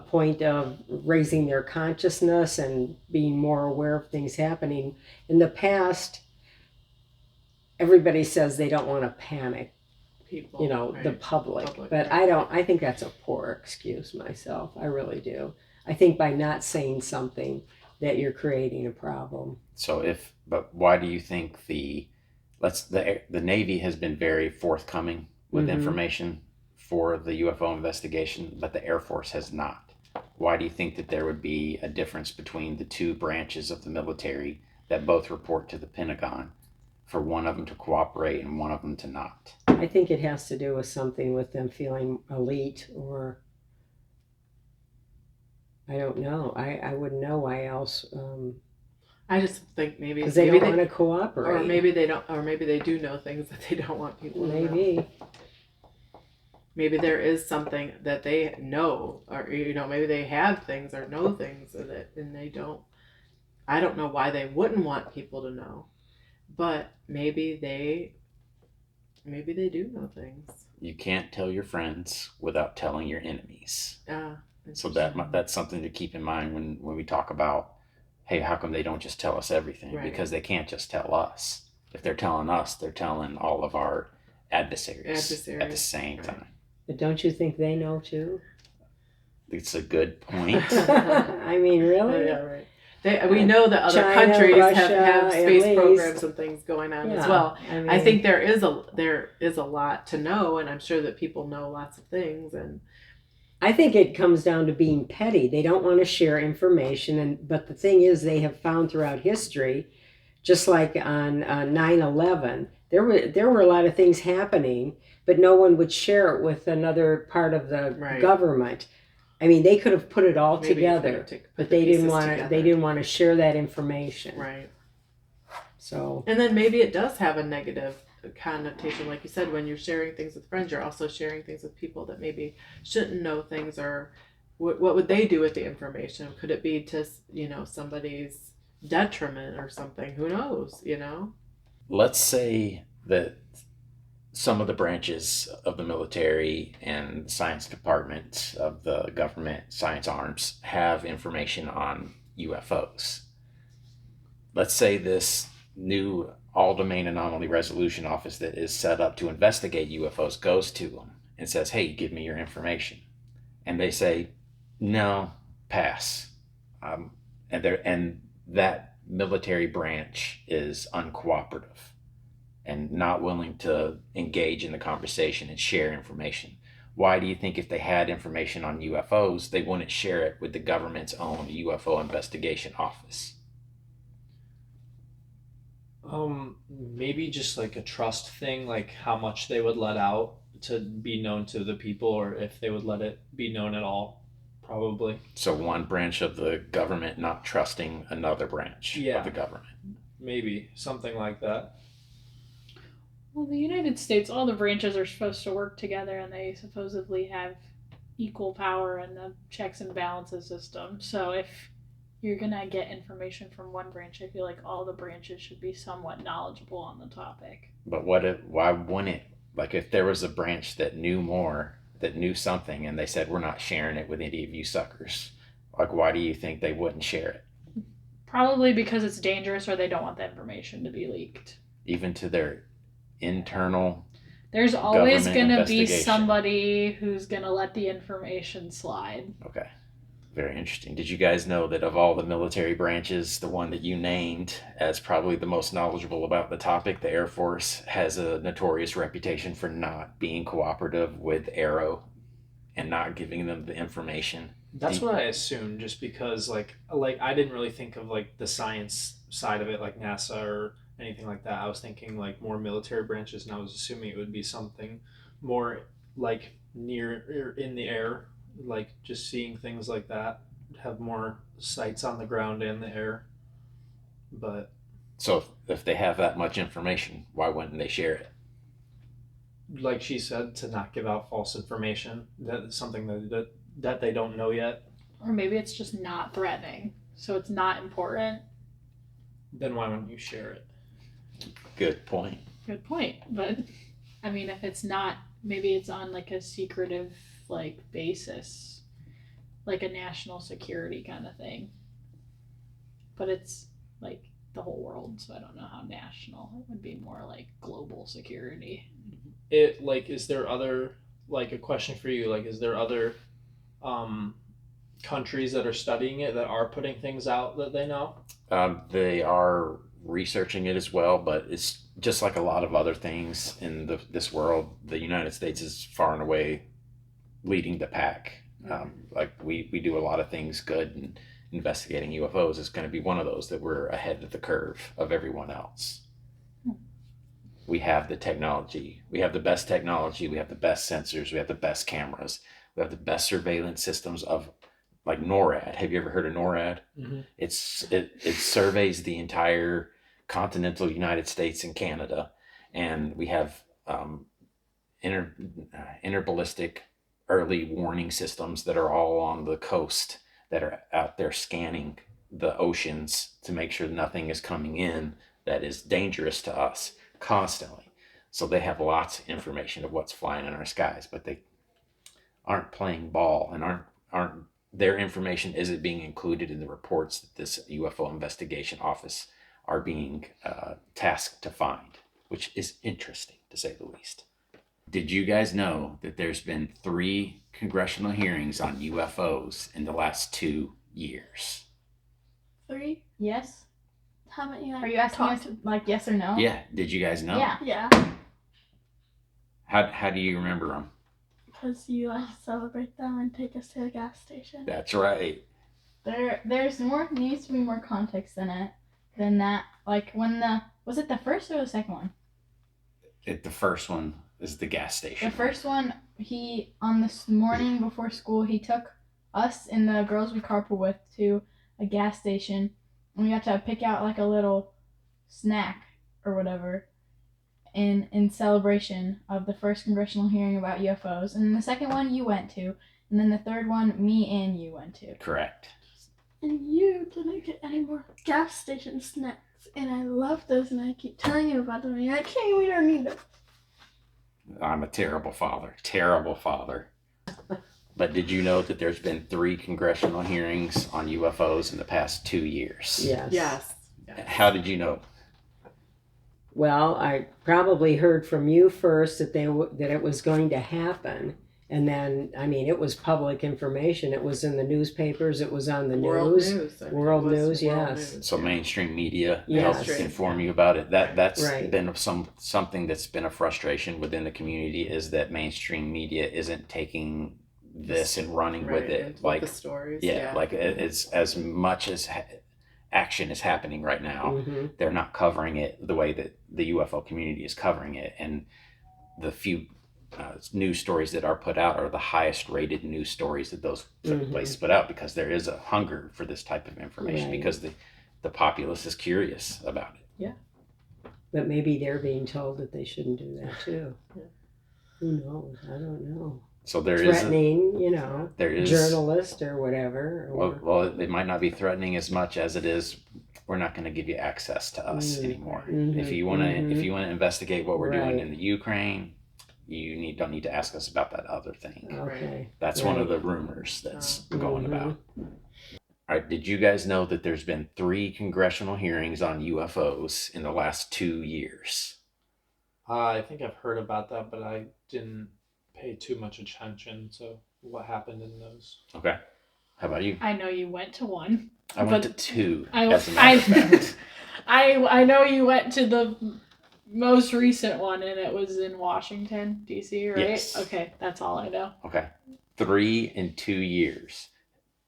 point of raising their consciousness and being more aware of things happening. In the past, everybody says they don't want to panic People, you know, right. the public. But right. I think that's a poor excuse myself. I really do. I think by not saying something that you're creating a problem. But why do you think the Navy has been very forthcoming with information for the UFO investigation, but the Air Force has not? Why do you think that there would be a difference between the two branches of the military that both report to the Pentagon, for one of them to cooperate and one of them to not? I think it has to do with something with them feeling elite, or I don't know. I wouldn't know why else. I just think maybe Because they don't want to cooperate. or maybe they don't, or maybe they do know things that they don't want people to know. Maybe. Maybe there is something that they know, or you know, maybe they have things or know things and they don't. I don't know why they wouldn't want people to know, but maybe they do know things. You can't tell your friends without telling your enemies. So that's something to keep in mind when we talk about, hey, how come they don't just tell us everything? Right. Because they can't just tell us. If they're telling us, they're telling all of our adversaries at the same time. But don't you think they know too? It's a good point. I mean, really? Yeah, right. We know that other China, countries Russia, have at space least. programs and things going on as Yeah, well. I mean, I think there is a lot to know, and I'm sure that people know lots of things. And I think it comes down to being petty. They don't want to share information, but the thing is, they have found throughout history, just like on 9/11, there were a lot of things happening, but no one would share it with another part of the Right. government. I mean, they could have put it all maybe if we together, were to put but the they didn't pieces want to. together. They didn't want to share that information. Right. So, And then maybe it does have a negative connotation, like you said, when you're sharing things with friends, you're also sharing things with people that maybe shouldn't know things, or what would they do with the information? Could it be to, somebody's detriment or something? Who knows, Let's say that some of the branches of the military and science department of the government science arms have information on UFOs. Let's say this new all-domain anomaly resolution office that is set up to investigate UFOs goes to them and says, hey, give me your information. And they say, no, pass. And that military branch is uncooperative and not willing to engage in the conversation and share information. Why do you think if they had information on UFOs, they wouldn't share it with the government's own UFO investigation office? Maybe just like a trust thing, like how much they would let out to be known to the people, or if they would let it be known at all, probably. So one branch of the government not trusting another branch Yeah. of the government. Maybe something like that. Well, the United States, all the branches are supposed to work together, and they supposedly have equal power in the checks and balances system. So if you're gonna get information from one branch, I feel like all the branches should be somewhat knowledgeable on the topic. But why wouldn't, like if there was a branch that knew more, that knew something, and they said, we're not sharing it with any of you suckers, like why do you think they wouldn't share it? Probably because it's dangerous, or they don't want the information to be leaked. Even to their internal. There's always Government going to be investigation. somebody who's going to let the information slide. Okay. Very interesting. Did you guys know that of all the military branches, the one that you named as probably the most knowledgeable about the topic, the Air Force, has a notorious reputation for not being cooperative with Aero and not giving them the information? That's what I assumed, just because like I didn't really think of like the science side of it, like NASA or anything like that. I was thinking like more military branches, and I was assuming it would be something more like near or in the air, like just seeing things like that, have more sights on the ground and the air. But So if they have that much information, why wouldn't they share it? like she said, to not give out false information, that is something that they don't know yet. Or maybe it's just not threatening, so it's not important. Then why wouldn't you share it? Good point. Good point. But I mean, if it's not, maybe it's on like a secretive like basis, like a national security kind of thing. But it's like the whole world, so I don't know how national. It would be more like global security. It like, is there other, like a question for you, like is there other countries that are studying it that are putting things out that they know? They are researching it as well, but it's just like a lot of other things in this world. The United States is far and away leading the pack. Like we do a lot of things good, and investigating UFOs is going to be one of those that we're ahead of the curve of everyone else. We have the technology. We have the best technology. We have the best sensors. We have the best cameras. We have the best surveillance systems of like NORAD. Have you ever heard of NORAD? Mm-hmm. It surveys the entire continental United States and Canada, and we have interballistic early warning systems that are all on the coast that are out there scanning the oceans to make sure nothing is coming in that is dangerous to us constantly. So they have lots of information of what's flying in our skies, but they aren't playing ball and aren't their information isn't being included in the reports that this UFO investigation office are being tasked to find, which is interesting to say the least. Did you guys know that there's been 3 congressional hearings on UFOs in the last 2 years? 3. Yes. Haven't you? Are you asking us like yes or no? Yeah. Did you guys know? Yeah. Yeah, How do you remember them? because you like celebrate them and take us to the gas station. That's right. There's needs to be more context than that. Like when was it the first or the second one? The first one is the gas station. The first one, on this morning before school, he took us and the girls we carpool with to a gas station, and we got to pick out like a little snack or whatever in celebration of the first congressional hearing about UFOs. And then the second one you went to, and then the third one me and you went to. Correct. And you didn't get any more gas station snacks, and I love those, and I keep telling you about them, and I can't wait or need them. I'm a terrible father. Terrible father. But did you know that there's been 3 congressional hearings on UFOs in the past 2 years? Yes. Yes. How did you know? Well, I probably heard from you first that that it was going to happen, and then I mean it was public information. It was in the newspapers. It was on the World news. news. I think World it was news, world yes. news, So yeah. mainstream media Yes. helps inform you about it. That's Right. been something that's been a frustration within the community, is that mainstream media isn't taking this and running Right, with it. and Like the stories. yeah, like it's as much as action is happening right now. Mm-hmm. They're not covering it the way that the UFO community is covering it, and the few news stories that are put out are the highest rated news stories that those places put out, because there is a hunger for this type of information, Right. because the populace is curious about it. But maybe they're being told that they shouldn't do that too. Yeah. Who knows? I don't know. So there is Threatening, there is journalist or whatever. Or, well, it might not be threatening as much as it is, we're not going to give you access to us anymore. Mhm, If you want to investigate what we're doing Right. in the Ukraine, you don't need to ask us about that other thing. okay. That's one of the rumors that's going Mhm. about. All right, did you guys know that there's been 3 congressional hearings on UFOs in the last 2 years? I think I've heard about that, but I didn't pay too much attention to what happened in those. Okay. How about you? I know you went to one. I went But to 2, I as a matter of fact. I know you went to the most recent one, and it was in Washington, D.C., right? Yes. Okay, that's all I know. Okay. 3 in 2 years.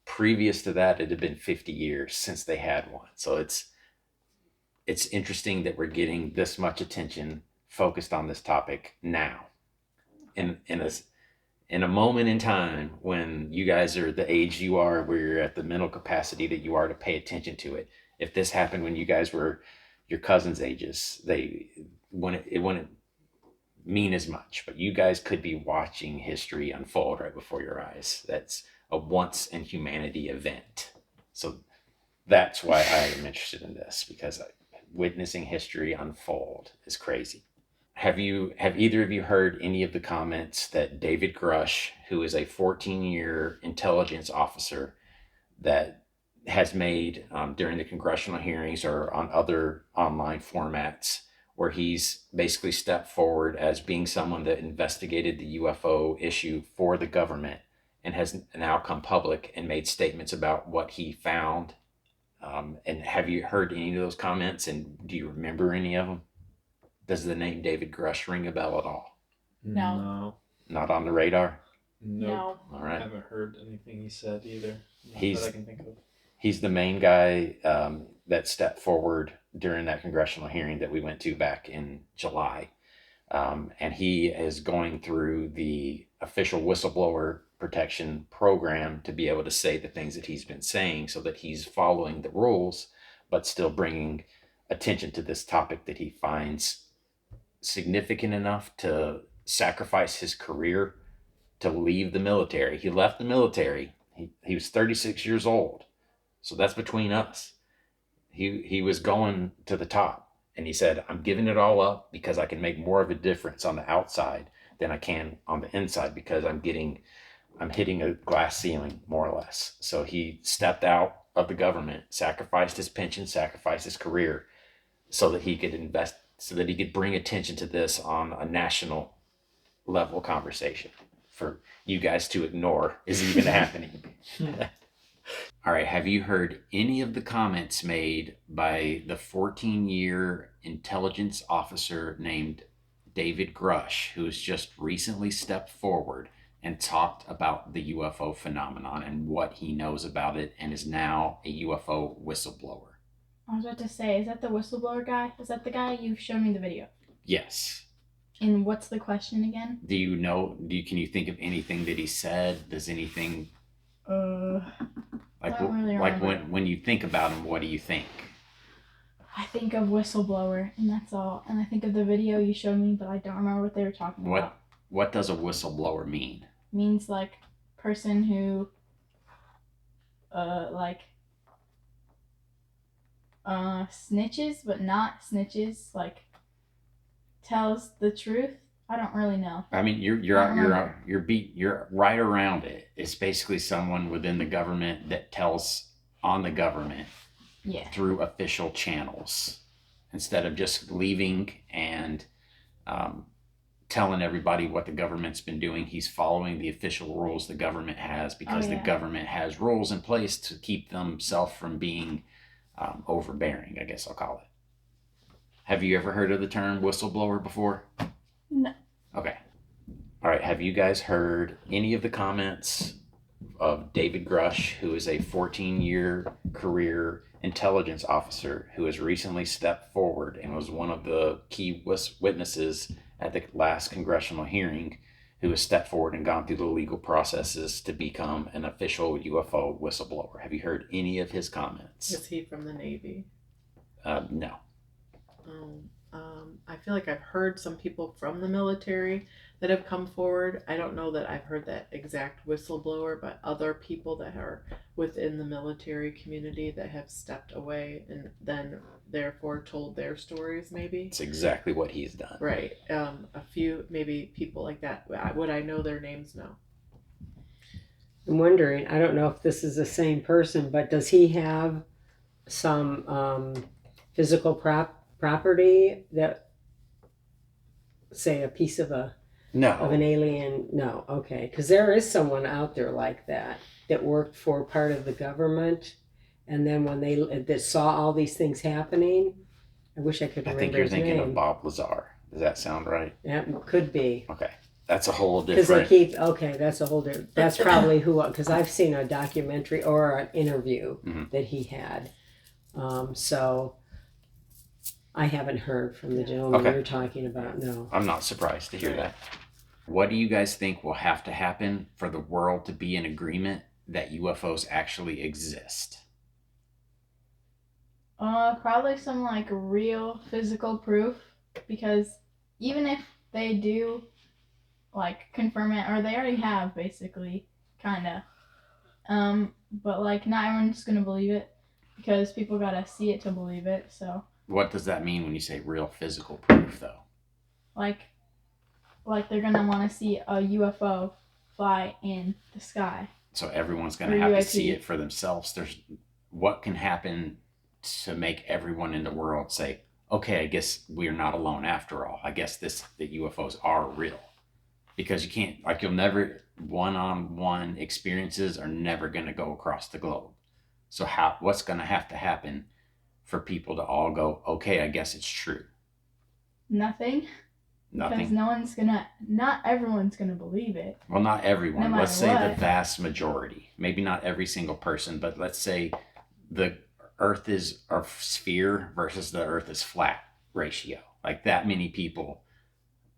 Previous to that, it had been 50 years since they had one. So it's interesting that we're getting this much attention focused on this topic now. In a moment in time when you guys are the age you are, where you're at the mental capacity that you are to pay attention to it. If this happened when you guys were your cousins' ages, it wouldn't mean as much, but you guys could be watching history unfold right before your eyes. That's a once in humanity event. So that's why I am interested in this, because witnessing history unfold is crazy. Have either of you heard any of the comments that David Grush, who is a 14-year intelligence officer that has made during the congressional hearings or on other online formats, where he's basically stepped forward as being someone that investigated the UFO issue for the government and has now come public and made statements about what he found? And have you heard any of those comments, and do you remember any of them? Does the name David Grush ring a bell at all? No. Not on the radar? Nope. No. All I right. haven't heard anything he said either. Not He's- that I can think of. He's the main guy that stepped forward during that congressional hearing that we went to back in July. And he is going through the official whistleblower protection program to be able to say the things that he's been saying, so that he's following the rules, but still bringing attention to this topic that he finds significant enough to sacrifice his career to leave the military. He left the military. He was 36 years old. So that's between us. He was going to the top, and he said, I'm giving it all up because I can make more of a difference on the outside than I can on the inside, because I'm hitting a glass ceiling, more or less. So he stepped out of the government, sacrificed his pension, sacrificed his career, so that he could invest, so that he could bring attention to this on a national level conversation for you guys to ignore is even happening. All right, have you heard any of the comments made by the 14-year intelligence officer named David Grush, who has just recently stepped forward and talked about the UFO phenomenon and what he knows about it and is now a UFO whistleblower? I was about to say, is that the whistleblower guy? Is that the guy? You've shown me the video. Yes. And what's the question again? Do you know, can you think of anything that he said? Does anything, I don't really remember. when you think about him, what do you think? I think of whistleblower, and that's all. And I think of the video you showed me, but I don't remember what they were talking about. What does a whistleblower mean? It means like person who, snitches, but not snitches. Like tells the truth. I don't really know. I mean, you're right around it. It's basically someone within the government that tells on the government through official channels instead of just leaving and telling everybody what the government's been doing. He's following the official rules the government has because the government has rules in place to keep themselves from being overbearing, I guess I'll call it. Have you ever heard of the term whistleblower before? No. Okay. All right. Have you guys heard any of the comments of David Grush, who is a 14-year career intelligence officer who has recently stepped forward and was one of the key witnesses at the last congressional hearing, who has stepped forward and gone through the legal processes to become an official UFO whistleblower? Have you heard any of his comments? Is he from the Navy? No. I feel like I've heard some people from the military that have come forward. I don't know that I've heard that exact whistleblower, but other people that are within the military community that have stepped away and then therefore told their stories, maybe. It's exactly what he's done. Right. A few, maybe people like that. Would I know their names? No. I'm wondering, I don't know if this is the same person, but does he have some physical property that, say, a piece of an alien? No. Okay, because there is someone out there like that worked for part of the government, and then when they saw all these things happening, I wish I could remember I think you're his thinking name. of Bob Lazar. Does that sound right? Yeah, could be. Okay, that's a whole different. That's a whole different. That's probably who, because I've seen a documentary or an interview that he had. So I haven't heard from the gentleman you're talking about. No, I'm not surprised to hear that. What do you guys think will have to happen for the world to be in agreement that UFOs actually exist? Probably some like real physical proof, because even if they do like confirm it, or they already have basically, kinda, but like not everyone's gonna believe it because people gotta see it to believe it. So what does that mean when you say real physical proof, though? Like they're gonna want to see a UFO fly in the sky. So everyone's gonna have to see it for themselves. What can happen to make everyone in the world say, okay, I guess we're not alone after all. I guess the UFOs are real. Because you can't, you'll never, one-on-one experiences are never going to go across the globe. So what's going to have to happen for people to all go, okay, I guess it's true? Nothing. Because not everyone's gonna believe it. Well, not everyone. No let's say what. The vast majority. Maybe not every single person, but let's say the Earth is a sphere versus the Earth is flat ratio. Like that many people.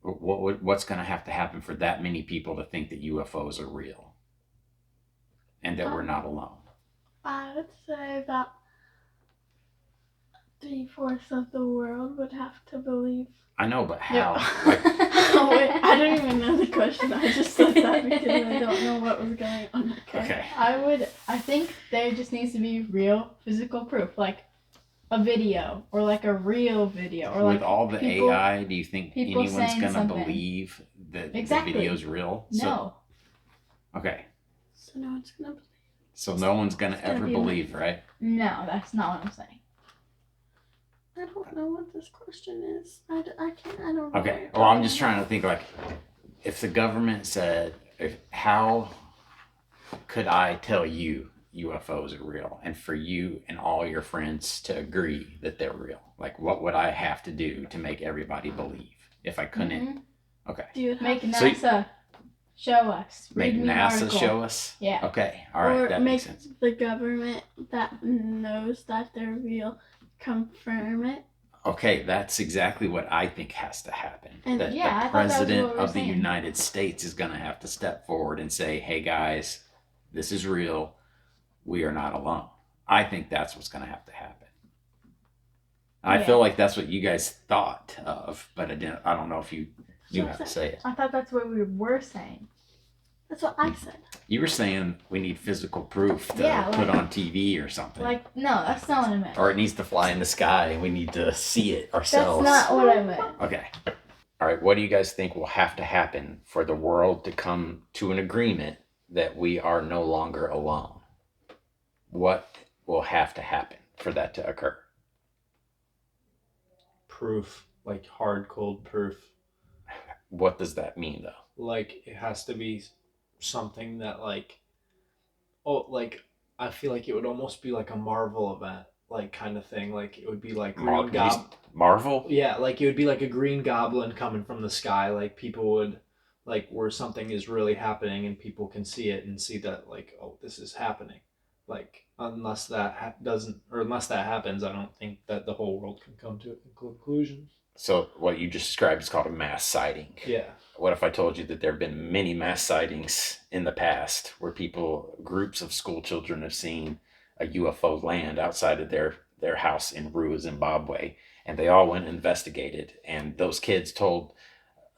What's going to have to happen for that many people to think that UFOs are real and that we're not alone? I would say about 3/4 of the world would have to believe. I know, but how? Oh wait, I don't even know the question. I just said that because I don't know what was going on. Okay. I think there just needs to be real physical proof, like a video or like a real video, or with all the AI, do you think anyone's gonna believe that the video's real? No. Okay. So no one's gonna believe. So no one's gonna ever believe, right? No, that's not what I'm saying. I don't know what this question is. I don't know. Okay. Well, I'm just trying to think, like, if the government said, how could I tell you UFOs are real, and for you and all your friends to agree that they're real? Like, what would I have to do to make everybody believe if I couldn't? Okay. Do you Make have NASA show us. Make Read me an NASA article. show us? Yeah. Okay. All right. or That make makes sense. the government that knows that they're real confirm it? Okay, that's exactly what I think has to happen. And- That Yeah, I the thought that was president what we were of the saying. United States is going to have to step forward and say, hey guys, this is real. We are not alone. I think that's what's going to have to happen. I Yeah. feel like that's what you guys thought of, but I don't know if you knew how to say it. I thought that's what we were saying. That's what I said. You were saying we need physical proof to Yeah, put like- on TV or something. Like, no, that's not what I meant. Or it needs to fly in the sky and we need to see it That's ourselves. not what I meant. Okay. All right. What do you guys think will have to happen for the world to come to an agreement that we are no longer alone? What will have to happen for that to occur? Proof, like hard, cold proof. What does that mean, though? Like it has to be something that like I feel like it would almost be like a Marvel event, like kind of thing. Like it would be like Marvel? Yeah, like it would be like a Green Goblin coming from the sky. Like people would, like where something is really happening and people can see it and see that like, oh, this is happening. Like unless that unless that happens, I don't think that the whole world can come to a conclusion. So what you just described is called a mass sighting. Yeah. What if I told you that there have been many mass sightings in the past where groups of school children have seen a UFO land outside of their house in Rua, Zimbabwe, and they all went and investigated, and those kids told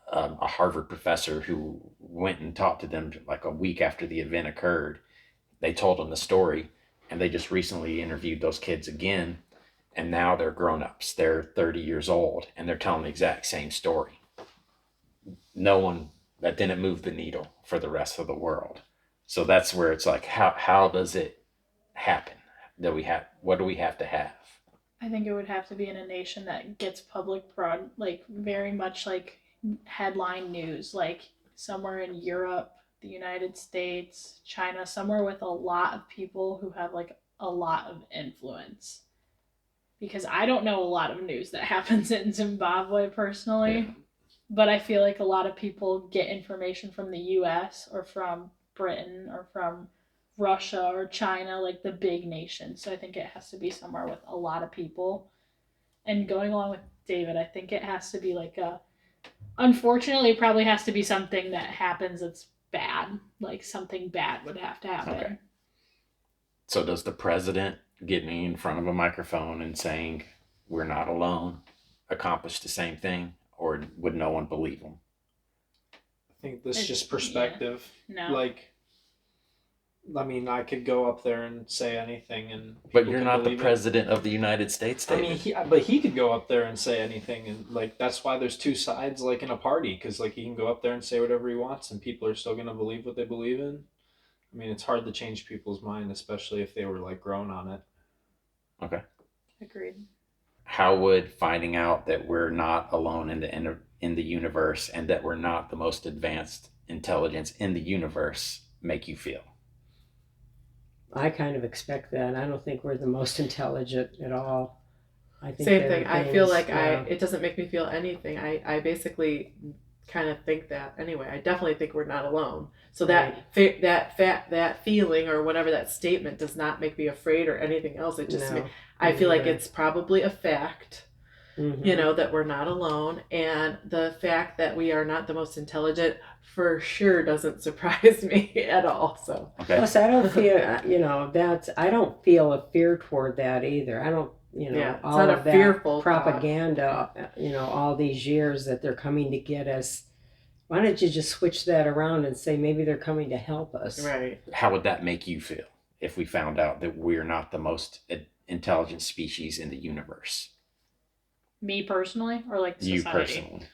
a Harvard professor who went and talked to them like a week after the event occurred. They told them the story, and they just recently interviewed those kids again, and now they're grown-ups. They're 30 years old, and they're telling the exact same story. That didn't move the needle for the rest of the world. So that's where it's like, how does it happen? What do we have to have? I think it would have to be in a nation that gets like very much like headline news, like somewhere in Europe, the United States, China, somewhere with a lot of people who have like a lot of influence. Because I don't know a lot of news that happens in Zimbabwe personally, Yeah. but I feel like a lot of people get information from the US or from Britain or from Russia or China, like the big nations. So I think it has to be somewhere with a lot of people. And going along with David, I think it has to be like unfortunately, it probably has to be something that happens that's bad. Like something bad would have to happen. Okay. So does the president getting in front of a microphone and saying we're not alone accomplish the same thing, or would no one believe him? I think this is It's- just perspective. No. Like, I mean, I could go up there and say anything, and But people you're can not the believe it. president of the United States, I David. mean, but he could go up there and say anything, and like that's why there's two sides, like in a party, because like he can go up there and say whatever he wants, and people are still gonna believe what they believe in. I mean, it's hard to change people's mind, especially if they were like grown on it. Okay. Agreed. How would finding out that we're not alone in the universe and that we're not the most advanced intelligence in the universe make you feel? I kind of expect that. I don't think we're the most intelligent at all. I think Same there thing. are I feel things, like yeah. it doesn't make me feel anything. I basically kind of think that anyway. I definitely think we're not alone. So that that feeling or whatever that statement does not make me afraid or anything else. It just No, I feel like neither. it's probably a fact, Mhm. you know, that we're not alone, and the fact that we are not the most intelligent for sure doesn't surprise me at all. So Okay. Plus, I don't feel, I don't feel a fear toward that either. I don't, Yeah, it's all not a of that fearful propaganda, all these years that they're coming to get us. Why don't you just switch that around and say maybe they're coming to help us? right. How would that make you feel if we found out that we're not the most intelligent species in the universe? Me personally, or like society? You personally.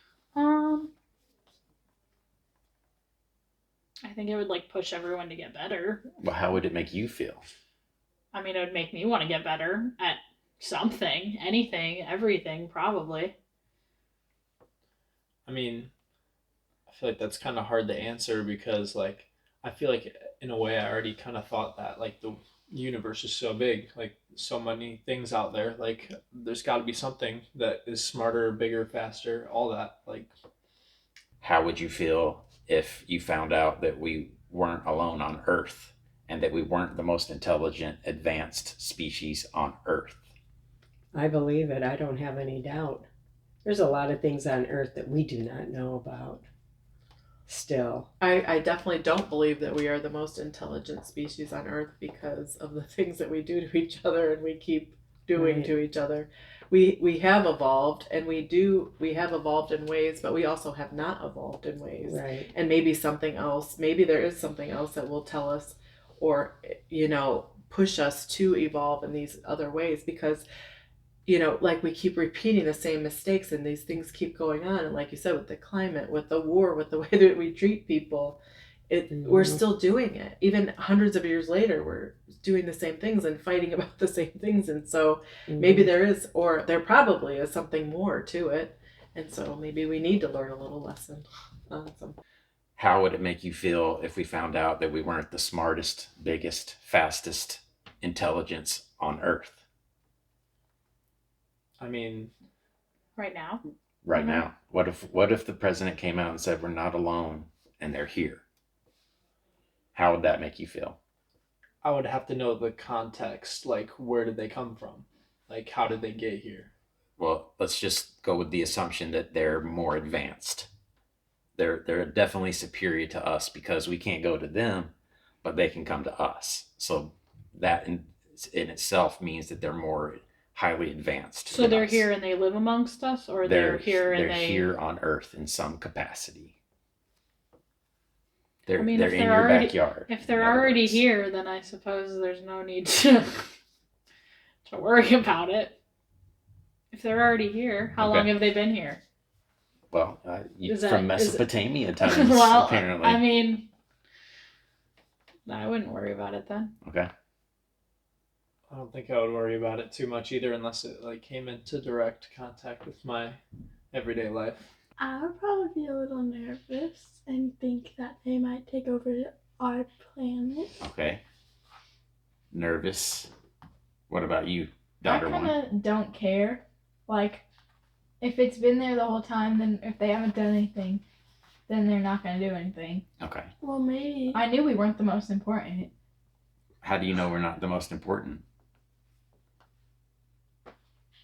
I think it would like push everyone to get better. Well, how would it make you feel? I mean, it would make me want to get better at something, anything, everything, probably. I mean, I feel like that's kind of hard to answer because, like, I feel like in a way I already kind of thought that, like, universe is so big, like so many things out there. Like there's got to be something that is smarter, bigger, faster, all that. Like, How would you feel if you found out that we weren't alone on Earth and that we weren't the most intelligent, advanced species on Earth? I believe it. I don't have any doubt. There's a lot of things on Earth that we do not know about still. I definitely don't believe that we are the most intelligent species on Earth because of the things that we do to each other and we keep doing Right. to each other. We have evolved, and we have evolved in ways, but we also have not evolved in ways. Right. And maybe something else, maybe there is something else that will tell us, or push us to evolve in these other ways, because like we keep repeating the same mistakes and these things keep going on. And like you said, with the climate, with the war, with the way that we treat people, we're still doing it. Even hundreds of years later, we're doing the same things and fighting about the same things. And so maybe there is, or there probably is something more to it. And so maybe we need to learn a little lesson on some. How would it make you feel if we found out that we weren't the smartest, biggest, fastest intelligence on Earth I mean, Right now. right now? What if the president came out and said we're not alone and they're here? How would that make you feel? I would have to know the context. Like, where did they come from? Like, how did they get here? Well, let's just go with the assumption that they're more advanced. They're definitely superior to us because we can't go to them, but they can come to us. So that in itself means that they're more highly advanced. So than they're us. here and they live amongst us, or they're here and they're they. here on Earth in some capacity. They're I mean, they're if in they're your already- backyard. If they're in other already words. here, then I suppose there's no need to worry about it. If they're already here, how Okay. long have they been here? Well, Is from that- is- Mesopotamia times, Well, apparently. I mean, I wouldn't worry about it then. Okay. I don't think I would worry about it too much either, unless it like came into direct contact with my everyday life. I would probably be a little nervous and think that they might take over our planet. Okay. Nervous. What about you, I daughter kind one? of don't care. Like, if it's been there the whole time, then if they haven't done anything, then they're not going to do anything. Okay. Well, maybe. I knew we weren't the most important. How do you know we're not the most important?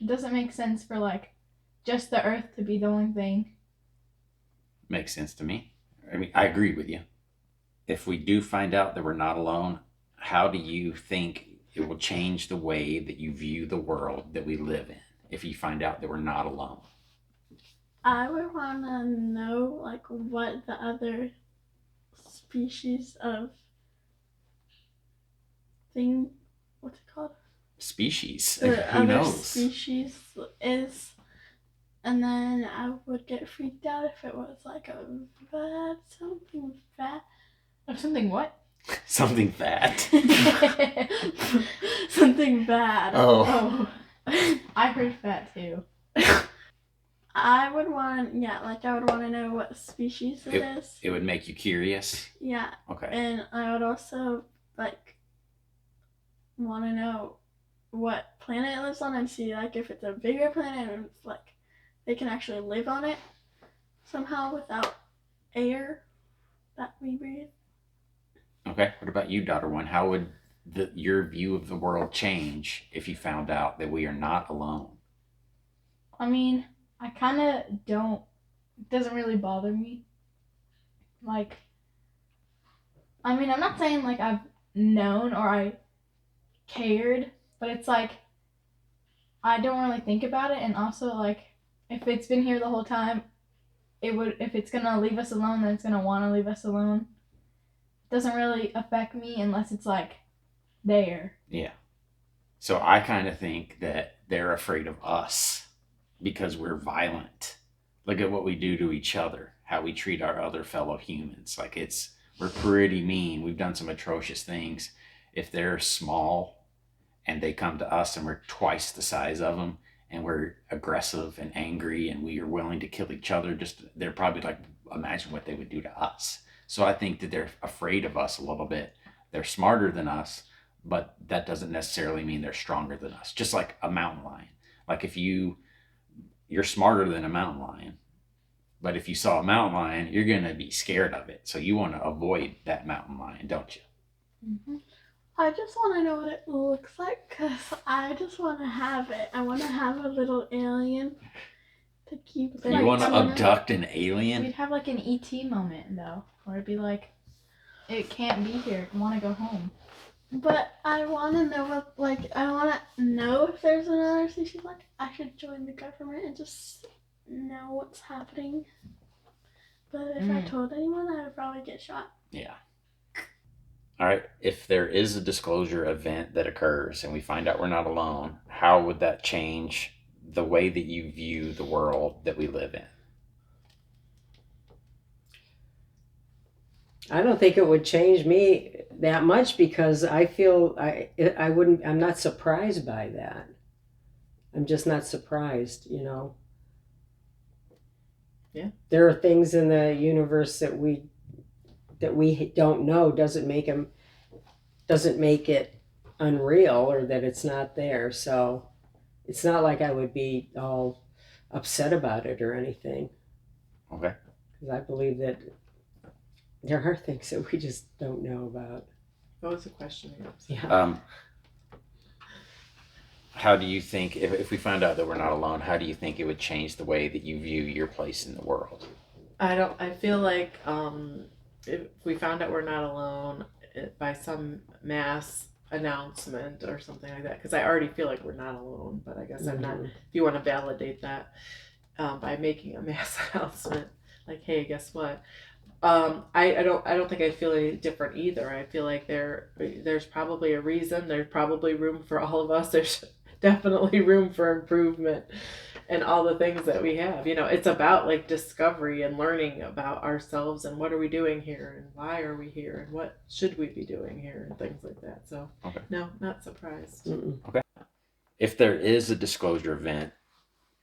It doesn't make sense for, like, just the Earth to be the only thing. Makes sense to me. I mean, I agree with you. If we do find out that we're not alone, how do you think it will change the way that you view the world that we live in if you find out that we're not alone? I would want to know, like, what the other species of thing, what's it called? Species. The Who other knows? species is, and then I would get freaked out if it was like a bad something bad. Something what? Something fat. Something bad. Oh. I heard fat too. I would want, yeah, like I would want to know what species it is. It would make you curious. Yeah, Okay. and I would also like want to know what planet it lives on and see like if it's a bigger planet and it's like they can actually live on it somehow without air that we breathe. Okay. What about you, daughter one? How would your view of the world change if you found out that we are not alone? I mean, I kind of don't, it doesn't really bother me. Like, I mean, I'm not saying like I've known or I cared, but it's like, I don't really think about it. And also, like, if it's been here the whole time, if it's gonna leave us alone, then it's gonna want to leave us alone. It doesn't really affect me unless it's like there. Yeah. So I kind of think that they're afraid of us because we're violent. Look at what we do to each other, how we treat our other fellow humans. Like we're pretty mean. We've done some atrocious things. If they're small and they come to us and we're twice the size of them and we're aggressive and angry and we are willing to kill each other, they're probably like, imagine what they would do to us. So I think that they're afraid of us a little bit. They're smarter than us, but that doesn't necessarily mean they're stronger than us. Just like a mountain lion. Like if you're smarter than a mountain lion, but if you saw a mountain lion, you're going to be scared of it. So you want to avoid that mountain lion, don't you? Mm-hmm. I just want to know what it looks like because I just want to have it. I want to have a little alien to keep it. You want to abduct an alien? We'd have like an ET moment though, where it'd be like, it can't be here. I want to go home. But I want to know what, like, I want to know if there's another species. Like, I should join the government and just know what's happening. But if I told anyone, I would probably get shot. Yeah. All right. If there is a disclosure event that occurs and we find out we're not alone, how would that change the way that you view the world that we live in? I don't think it would change me that much because I feel I'm not surprised by that. I'm just not surprised, you know. Yeah. There are things in the universe that we don't know doesn't make it unreal or that it's not there. So it's not like I would be all upset about it or anything. Okay. Because I believe that there are things that we just don't know about. What was the question again? Yeah. How do you think, if we found out that we're not alone, how do you think it would change the way that you view your place in the world? I feel like if we found out we're not alone by some mass announcement or something like that, because I already feel like we're not alone, but I guess I'm not. If you want to validate that by making a mass announcement, like, hey, guess what? I don't think I feel any different either. I feel like there's probably a reason. There's probably room for all of us. There's definitely room for improvement and all the things that we have. You know, it's about like discovery and learning about ourselves and what are we doing here and why are we here and what should we be doing here and things like that. So Okay. No, not surprised. Okay. If there is a disclosure event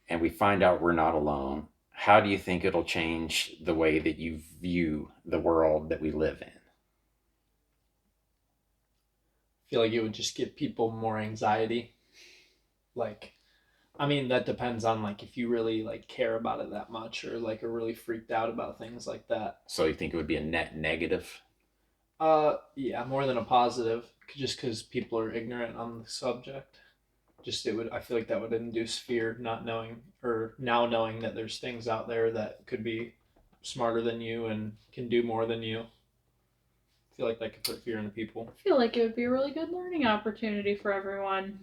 and we find out we're not alone, how do you think it'll change the way that you view the world that we live in? I feel like it would just give people more anxiety. Like, I mean, that depends on like if you really like care about it that much or like are really freaked out about things like that. So you think it would be a net negative? Yeah, more than a positive, just because people are ignorant on the subject. I feel like that would induce fear, not knowing or now knowing that there's things out there that could be smarter than you and can do more than you. I feel like that could put fear into people. I feel like it would be a really good learning opportunity for everyone.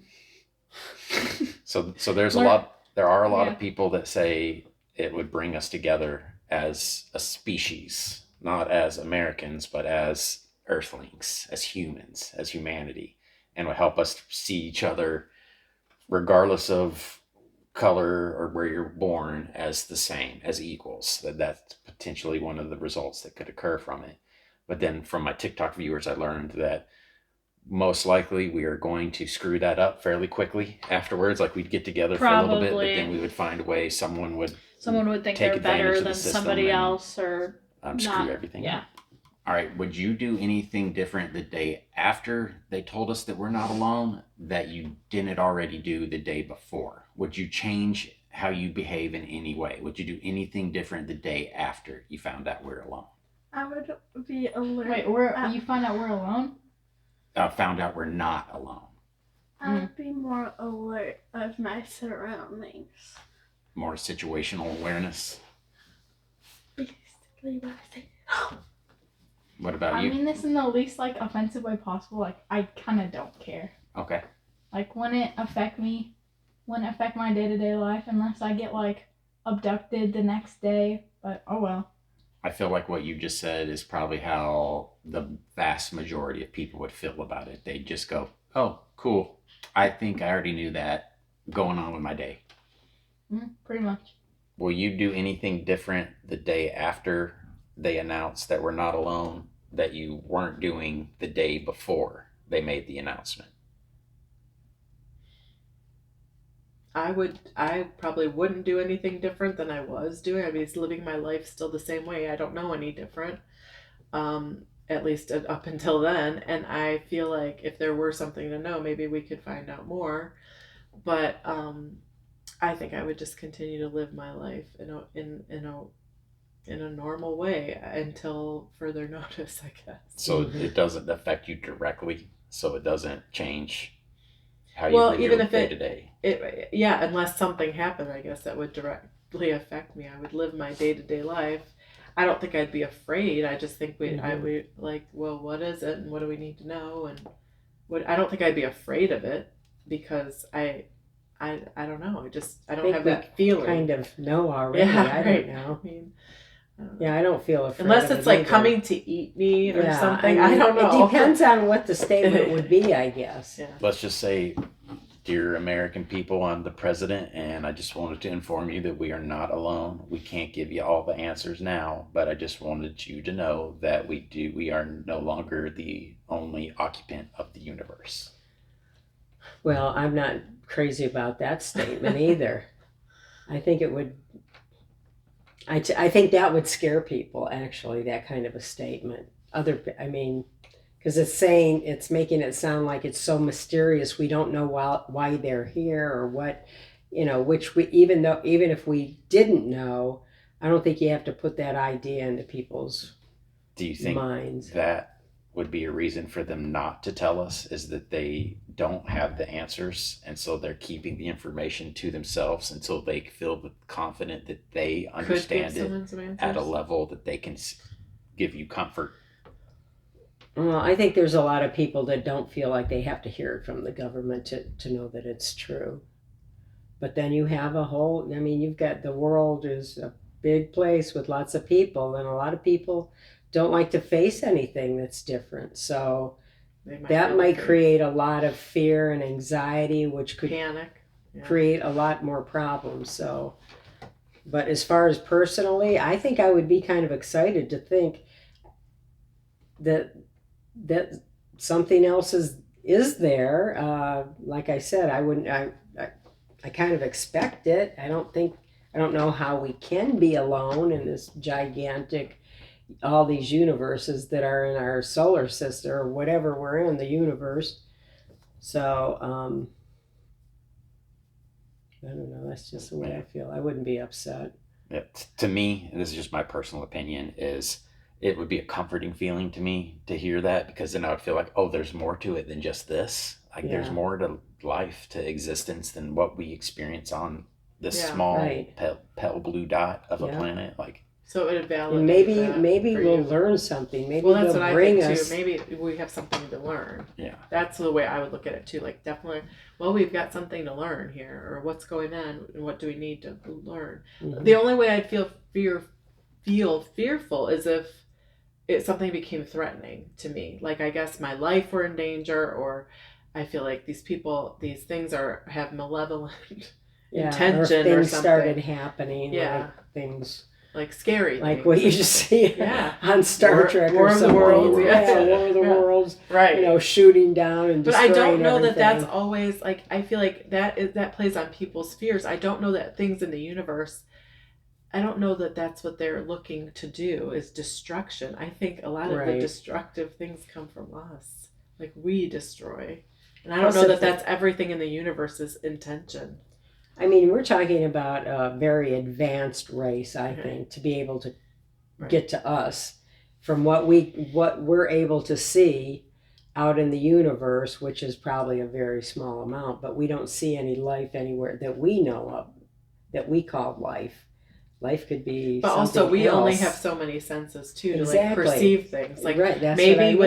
So there are a lot Yeah. of people that say it would bring us together as a species, not as Americans, but as Earthlings, as humans, as humanity, and would help us see each other, regardless of color or where you're born, as the same, as equals. That's potentially one of the results that could occur from it. But then from my TikTok viewers, I learned that most likely we are going to screw that up fairly quickly afterwards. Like we'd get together for a little bit, but Probably. then we would find a way someone would think take they're advantage better of the than system somebody and, else or screw not. everything Yeah. up. All right, would you do anything different the day after they told us that we're not alone that you didn't already do the day before? Would you change how you behave in any way? Would you do anything different the day after you found out we're alone? I would be alert. Wait, you find out we're alone? Found out we're not alone. I would be more alert of my surroundings. More situational awareness. Basically, what I say. What about I you? mean this in the least like offensive way possible. Like I kind of don't care. Okay. Like wouldn't affect my day-to-day life unless I get like abducted the next day. But oh well. I feel like what you just said is probably how the vast majority of people would feel about it. They'd just go, oh, cool. I think I already knew that. Going on with my day. Pretty much. Will you do anything different the day after they announced that we're not alone that you weren't doing the day before they made the announcement? I probably wouldn't do anything different than I was doing. I mean, it's living my life still the same way. I don't know any different. at least up until then. And I feel like if there were something to know, maybe we could find out more. But I think I would just continue to live my life in a normal way until further notice, I guess. So it doesn't affect you directly. So it doesn't change how you Well, live even your if day to day. Yeah, unless something happened, I guess that would directly affect me. I would live my day-to-day life. I don't think I'd be afraid. I just think I would like, well, what is it and what do we need to know? And I don't think I'd be afraid of it because I don't know. I don't have that feeling. Kind of know already. Yeah, I right. don't know. I mean, Yeah, I don't feel afraid. unless of it's it like either. coming to eat me or Yeah, something. I don't know. It depends on what the statement would be, I guess. Yeah. Let's just say, dear American people, I'm the president, and I just wanted to inform you that we are not alone. We can't give you all the answers now, but I just wanted you to know that we are no longer the only occupant of the universe. Well, I'm not crazy about that statement either. I think it would. I think that would scare people. Actually, that kind of a statement. Because it's making it sound like it's so mysterious. We don't know why they're here or what, even if we didn't know, I don't think you have to put that idea into people's Do you think minds. that would be a reason for them not to tell us, is that they don't have the answers, and so they're keeping the information to themselves until they feel confident that they understand it at a level that they can give you comfort? Well, I think there's a lot of people that don't feel like they have to hear it from the government to know that it's true. But then you have you've got, the world is a big place with lots of people, and a lot of people don't like to face anything that's different. So that might create a lot of fear and anxiety, which could panic, create a lot more problems. So, but as far as personally, I think I would be kind of excited to think that something else is there. Like I said, I kind of expect it. I don't know how we can be alone in this gigantic, all these universes that are in our solar system or whatever we're in the universe. So I don't know. That's just the way I feel. I wouldn't be upset. To me, and this is just my personal opinion, is it would be a comforting feeling to me to hear that, because then I would feel like, oh, there's more to it than just this. Like there's more to life, to existence, than what we experience on this small pale blue dot of a planet. Like, so it would validate. Maybe we'll learn something. Maybe that's they'll what bring I think us. too. Maybe we have something to learn. Yeah, that's the way I would look at it too. Like, definitely, well, we've got something to learn here, or what's going on, and what do we need to learn. Mm-hmm. The only way I'd feel fearful is if something became threatening to me. Like, I guess my life were in danger, or I feel like these things have malevolent intention, or things something started happening. Yeah, like things like scary, like things. what you just see on Star Trek War or of the something. Worlds, War of the Worlds, right? Shooting down and destroying But I don't know everything. that's always like. I feel like that plays on people's fears. I don't know that things in the universe. I don't know that that's what they're looking to do, is destruction. I think a lot of the destructive things come from us. Like, we destroy. And I don't know that that's everything in the universe's intention. I mean, we're talking about a very advanced race, I think, to be able to get to us from what we're able to see out in the universe, which is probably a very small amount, but we don't see any life anywhere that we know of that we call life. Life could be, but also we else. Only have so many senses too to like perceive things. Like, that's maybe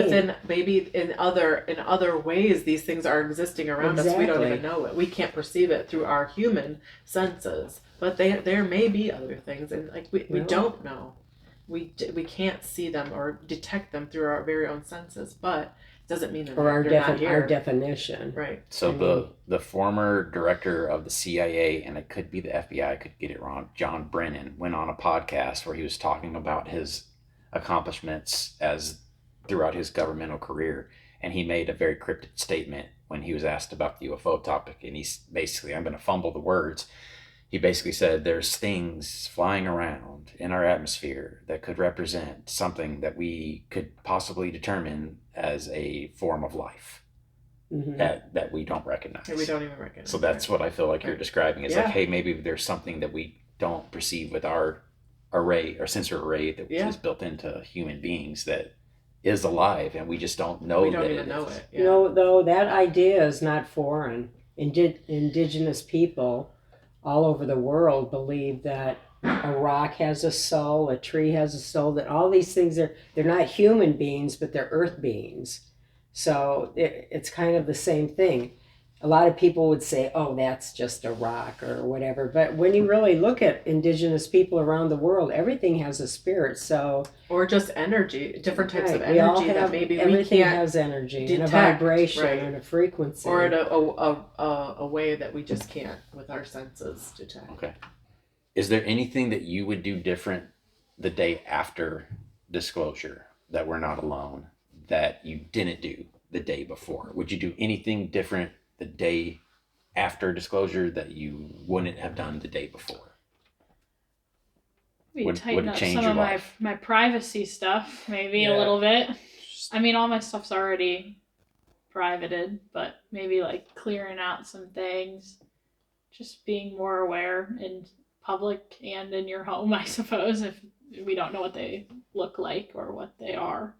maybe in other ways these things are existing around us. We don't even know it. We can't perceive it through our human senses. But there may be other things, and like we don't know. We can't see them or detect them through our very own senses, but doesn't mean they're not here. Our definition. Right. So the former director of the CIA, and it could be the FBI, I could get it wrong, John Brennan, went on a podcast where he was talking about his accomplishments throughout his governmental career, and he made a very cryptic statement when he was asked about the UFO topic, and he's basically, I'm going to fumble the words. he basically said there's things flying around in our atmosphere that could represent something that we could possibly determine as a form of life that we don't recognize. We don't even recognize. So that's what I feel like you're describing. It's Yeah. like, hey, maybe there's something that we don't perceive with our array or sensor array that is built into human beings that is alive, and we just don't know. We don't that even know is. it. You know, though, that idea is not foreign. Indigenous people all over the world believe that a rock has a soul, a tree has a soul, that all these things they're not human beings, but they're earth beings. So it's kind of the same thing. A lot of people would say, oh, that's just a rock or whatever. But when you really look at indigenous people around the world, everything has a spirit. So or just energy, different types of we all energy have, that maybe we everything can't has energy and a detect, vibration right. and a frequency. or in a way that we just can't with our senses detect. Okay. Is there anything that you would do different the day after disclosure that we're not alone that you didn't do the day before? Would you do anything different the day after disclosure that you wouldn't have done the day before? Maybe Would tighten it up change some your of life? my privacy stuff, maybe a Yeah. little bit. I mean, all my stuff's already privated, but maybe like clearing out some things, just being more aware in public and in your home, I suppose, if we don't know what they look like or what they are.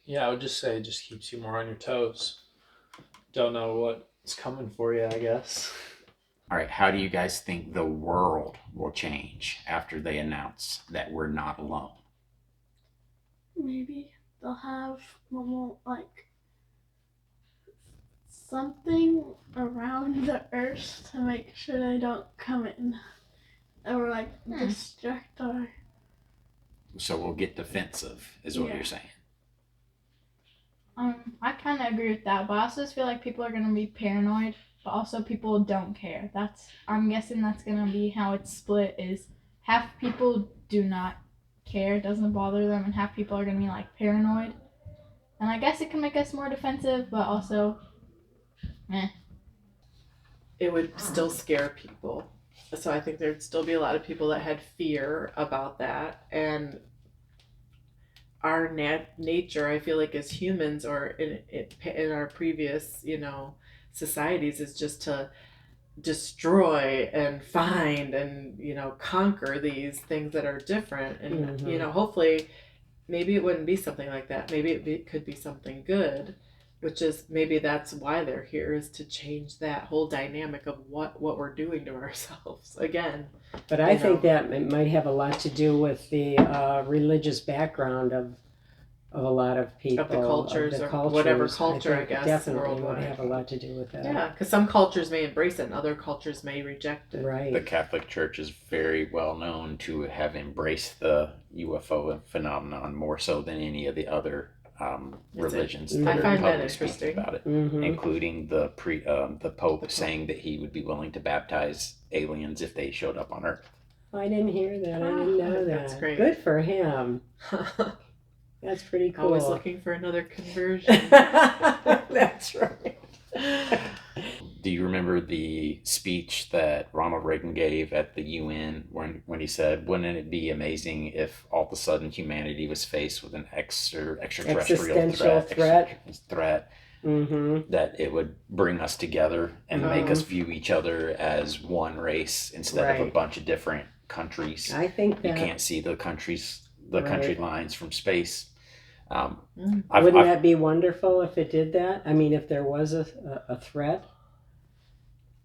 Yeah, I would just say it just keeps you more on your toes. Don't know what's coming for you, I guess. All right, how do you guys think the world will change after they announce that we're not alone? Maybe they'll have more like something around the earth to make sure they don't come in or like distract our. So we'll get defensive, is what Yeah. you're saying. I kind of agree with that, but I also just feel like people are gonna be paranoid, but also people don't care. I'm guessing that's gonna be how it's split. Is half people do not care, it doesn't bother them, and half people are gonna be like paranoid. And I guess it can make us more defensive, but also, It would still scare people. So I think there'd still be a lot of people that had fear about that. And our nature, I feel like as humans or in our previous, societies is just to destroy and find and, conquer these things that are different. And, hopefully maybe it wouldn't be something like that. Maybe it could be something good, which is maybe that's why they're here, is to change that whole dynamic of what we're doing to ourselves again. But I think that it might have a lot to do with the religious background of a lot of people. Of the cultures, or whatever culture, I guess, definitely worldwide. would have a lot to do with that. Yeah, because some cultures may embrace it and other cultures may reject it. Right. The Catholic Church is very well known to have embraced the UFO phenomenon more so than any of the other religions I that are find that publicly speaking interesting. about it, Mm-hmm. including the Pope saying that he would be willing to baptize aliens if they showed up on Earth. I didn't hear that. I didn't know that. That's great. Good for him. That's pretty cool. Always looking for another conversion. That's right. Do you remember the speech that Ronald Reagan gave at the UN when he said, "Wouldn't it be amazing if all of a sudden humanity was faced with an extraterrestrial Existential threat Mm-hmm. that it would bring us together and make us view each other as one race instead of a Right. bunch of different countries? I think You that can't see the country Right. lines from space." wouldn't I've- that be wonderful if it did that? I mean, if there was a threat.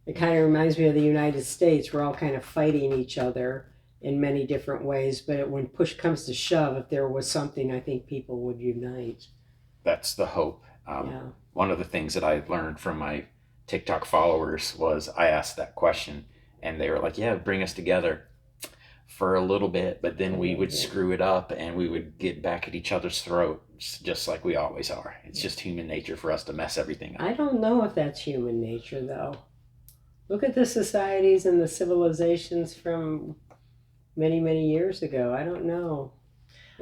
It kind of reminds me of the United States. We're all kind of fighting each other in many different ways, but when push comes to shove, if there was something, I think people would unite. That's the hope. Yeah. One of the things that I learned from my TikTok followers was I asked that question and they were like, yeah, bring us together for a little bit, but then we would screw it up and we would get back at each other's throats just like we always are. It's just human nature for us to mess everything up. I don't know if that's human nature, though. Look at the societies and the civilizations from many, many years ago. I don't know.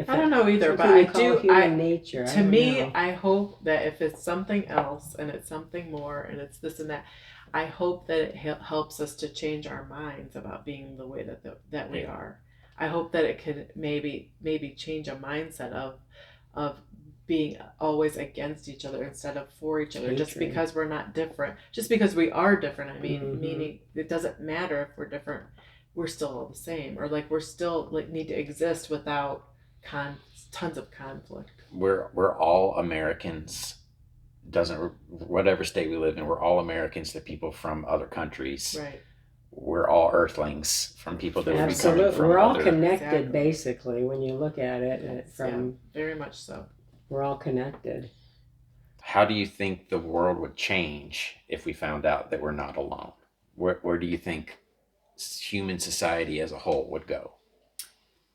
I don't know either, but something I you call do. human nature. I To don't me, know. I hope that if it's something else and it's something more and it's this and that, I hope that it helps us to change our minds about being the way that we Yeah. are. I hope that it could maybe change a mindset of being always against each other instead of for each other, just Hatred. because we're not different, just because we are different. I mean, Mhm. meaning it doesn't matter if we're different, we're still all the same, or like we're still like need to exist without tons of conflict. We're all Americans. Doesn't whatever state we live in, we're all Americans to people from other countries. Right. We're all Earthlings from people that would be coming Absolutely, from we're all other. connected. Exactly. Basically, when you look at it, from Very much so. we're all connected. How do you think the world would change if we found out that we're not alone? Where do you think human society as a whole would go?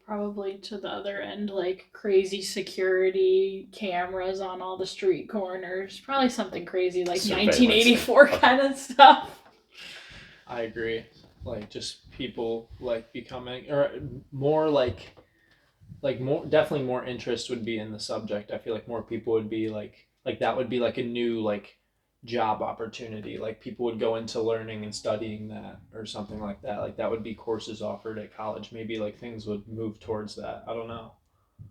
Probably to the other end, like crazy security cameras on all the street corners. Probably something crazy like Surveillance. 1984 Okay. kind of stuff. I agree. Like just people like becoming or more like more definitely more interest would be in the subject. I feel like more people would be like that would be like a new like job opportunity. Like people would go into learning and studying that or something like that. Like that would be courses offered at college. Maybe like things would move towards that. I don't know.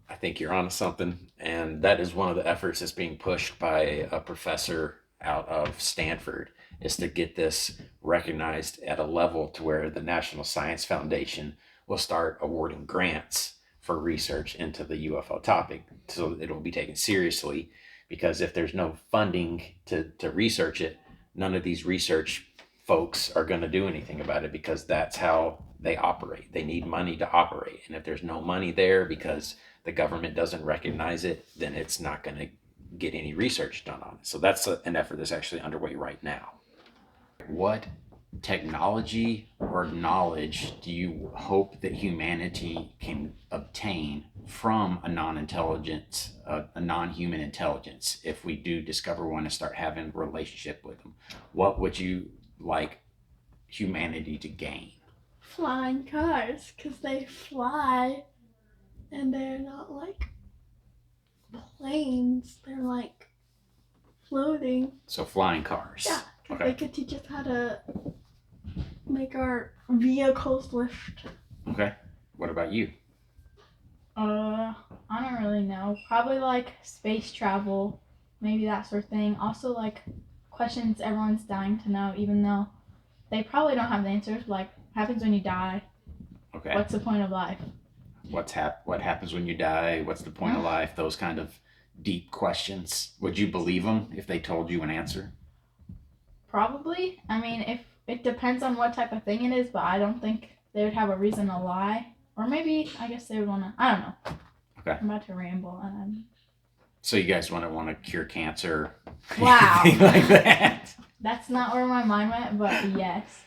I think you're onto something, and that is one of the efforts that's being pushed by a professor out of Stanford, is to get this recognized at a level to where the National Science Foundation will start awarding grants for research into the UFO topic, so it will be taken seriously. Because if there's no funding to research it, none of these research folks are going to do anything about it, because that's how they operate. They need money to operate, and if there's no money there because the government doesn't recognize it, then it's not going to get any research done on it. So that's an effort that's actually underway right now. What technology or knowledge do you hope that humanity can obtain from a non-intelligence, a non-human intelligence, if we do discover one and start having a relationship with them? What would you like humanity to gain? Flying cars, because they fly and they're not like planes, they're like floating. So flying cars. Yeah, because Okay. they could teach us how to make our vehicles lift. Okay. What about you? I don't really know. Probably like space travel, maybe that sort of thing. Also like questions everyone's dying to know, even though they probably don't have the answers. Like, what happens when you die? Okay. What's the point of life? What happens when you die? What's the point of life? Those kind of deep questions. Would you believe them if they told you an answer? Probably. I mean, if it depends on what type of thing it is, but I don't think they would have a reason to lie. Or maybe I guess they would want to. I don't know. Okay. I'm about to ramble, and So you guys want to cure cancer? Wow. Anything like that? that's not where my mind went. But yes,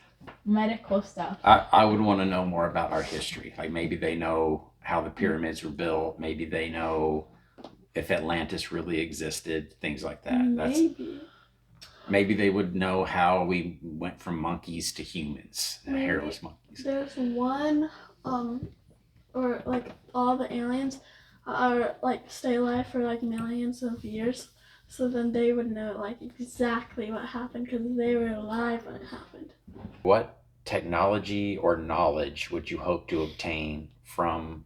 medical stuff. I would want to know more about our history. Like maybe they know how the pyramids were built. Maybe they know if Atlantis really existed. Things like that. Maybe they would know how we went from monkeys to humans, Maybe. hairless monkeys. There's one, or like all the aliens are like stay alive for like millions of years, so then they would know like exactly what happened because they were alive when it happened. What technology or knowledge would you hope to obtain from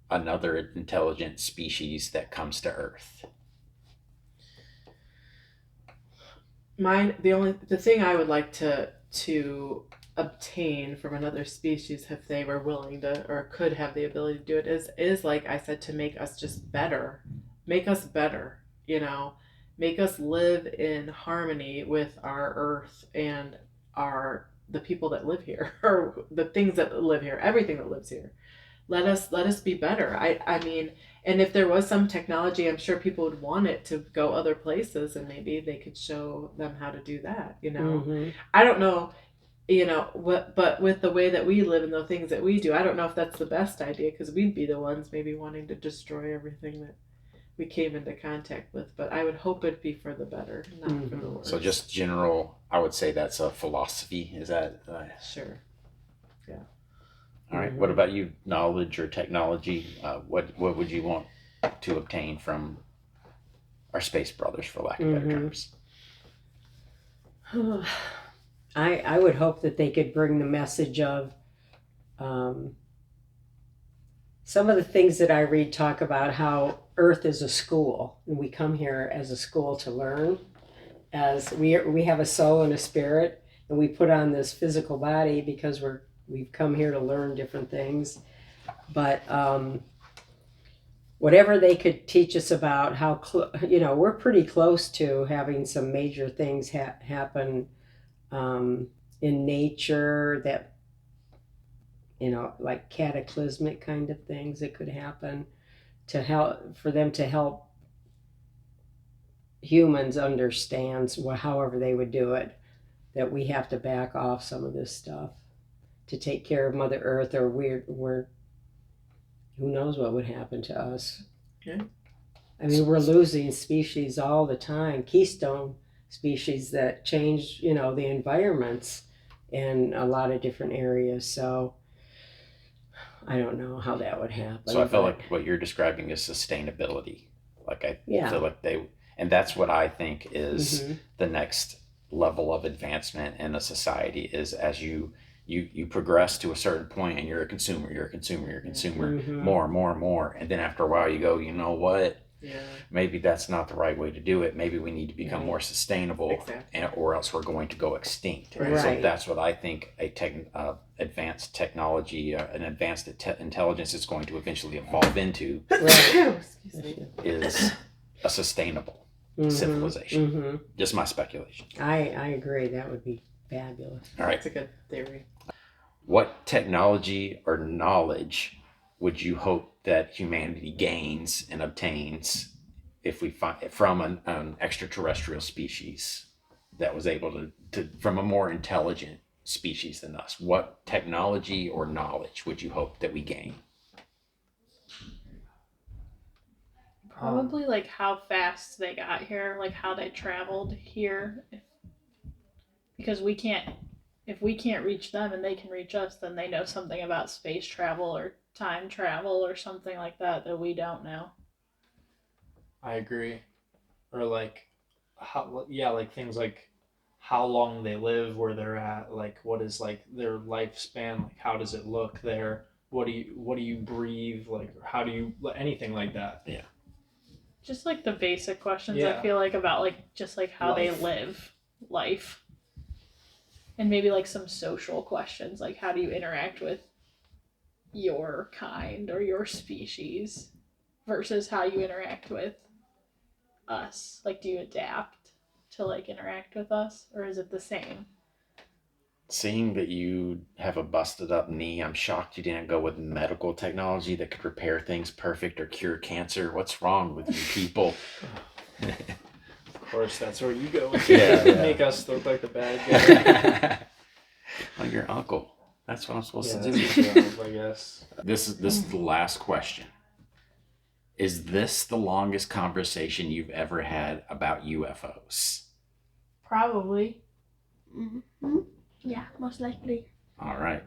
another intelligent species that comes to Earth? The thing I would like to obtain from another species, if they were willing to or could have the ability to do it, is like I said, to make us just better, make us better, make us live in harmony with our earth and the people that live here, or the things that live here, everything that lives here. Let us be better. I mean, and if there was some technology, I'm sure people would want it to go other places, and maybe they could show them how to do that. Mhm. I don't know, but with the way that we live and the things that we do, I don't know if that's the best idea, because we'd be the ones maybe wanting to destroy everything that we came into contact with. But I would hope it'd be for the better, not for the worse. So just general, I would say that's a philosophy. Is that? Sure. Yeah. All right. What about you? Knowledge or technology? What would you want to obtain from our space brothers, for lack of better terms? I would hope that they could bring the message of some of the things that I read talk about how Earth is a school, and we come here as a school to learn. As we have a soul and a spirit, and we put on this physical body because we've come here to learn different things. But whatever they could teach us about how we're pretty close to having some major things happen in nature that like cataclysmic kind of things that could happen to help for them to help humans understand however they would do it, that we have to back off some of this stuff to take care of Mother Earth, or we're who knows what would happen to us. Yeah. I mean, we're losing species all the time, keystone species that change the environments in a lot of different areas. So I don't know how that would happen. So I feel like what you're describing is sustainability. Like I Yeah. feel like and that's what I think is Mhm. the next level of advancement in a society, is as you progress to a certain point and you're a consumer, Mhm. more. And then after a while you go, you know what? Yeah. Maybe that's not the right way to do it. Maybe we need to become Right. more sustainable, Exactly. or else we're going to go extinct. Right. So Right. that's what I think advanced technology, an advanced intelligence is going to eventually evolve into, Right. Excuse me. is a sustainable Mhm. civilization. Mhm. Just my speculation. I agree. That would be fabulous. All right. That's a good theory. What technology or knowledge would you hope that humanity gains and obtains if we find from an extraterrestrial species that was able to from a more intelligent species than us? What technology or knowledge would you hope that we gain? Probably like how fast they got here, like how they traveled here. Because if we can't reach them and they can reach us, then they know something about space travel or time travel or something like that we don't know. I agree. Or like like things like how long they live, where they're at, like what is like their lifespan, like how does it look there? What do you breathe, like how do you anything like that? Yeah. Just like the basic questions Yeah. I feel like about like just like how they live life. And maybe like some social questions, like how do you interact with your kind or your species versus how you interact with us. Like, do you adapt to like interact with us, or is it the same? Seeing that you have a busted up knee, I'm shocked you didn't go with medical technology that could repair things perfect or cure cancer. What's wrong with you people? Of course, that's where you go. Yeah. Make us look like the bad guy. Well, your uncle. That's what I'm supposed to do. That's your job, I guess. This is the last question. Is this the longest conversation you've ever had about UFOs? Probably. Mm-hmm. Yeah, most likely. All right.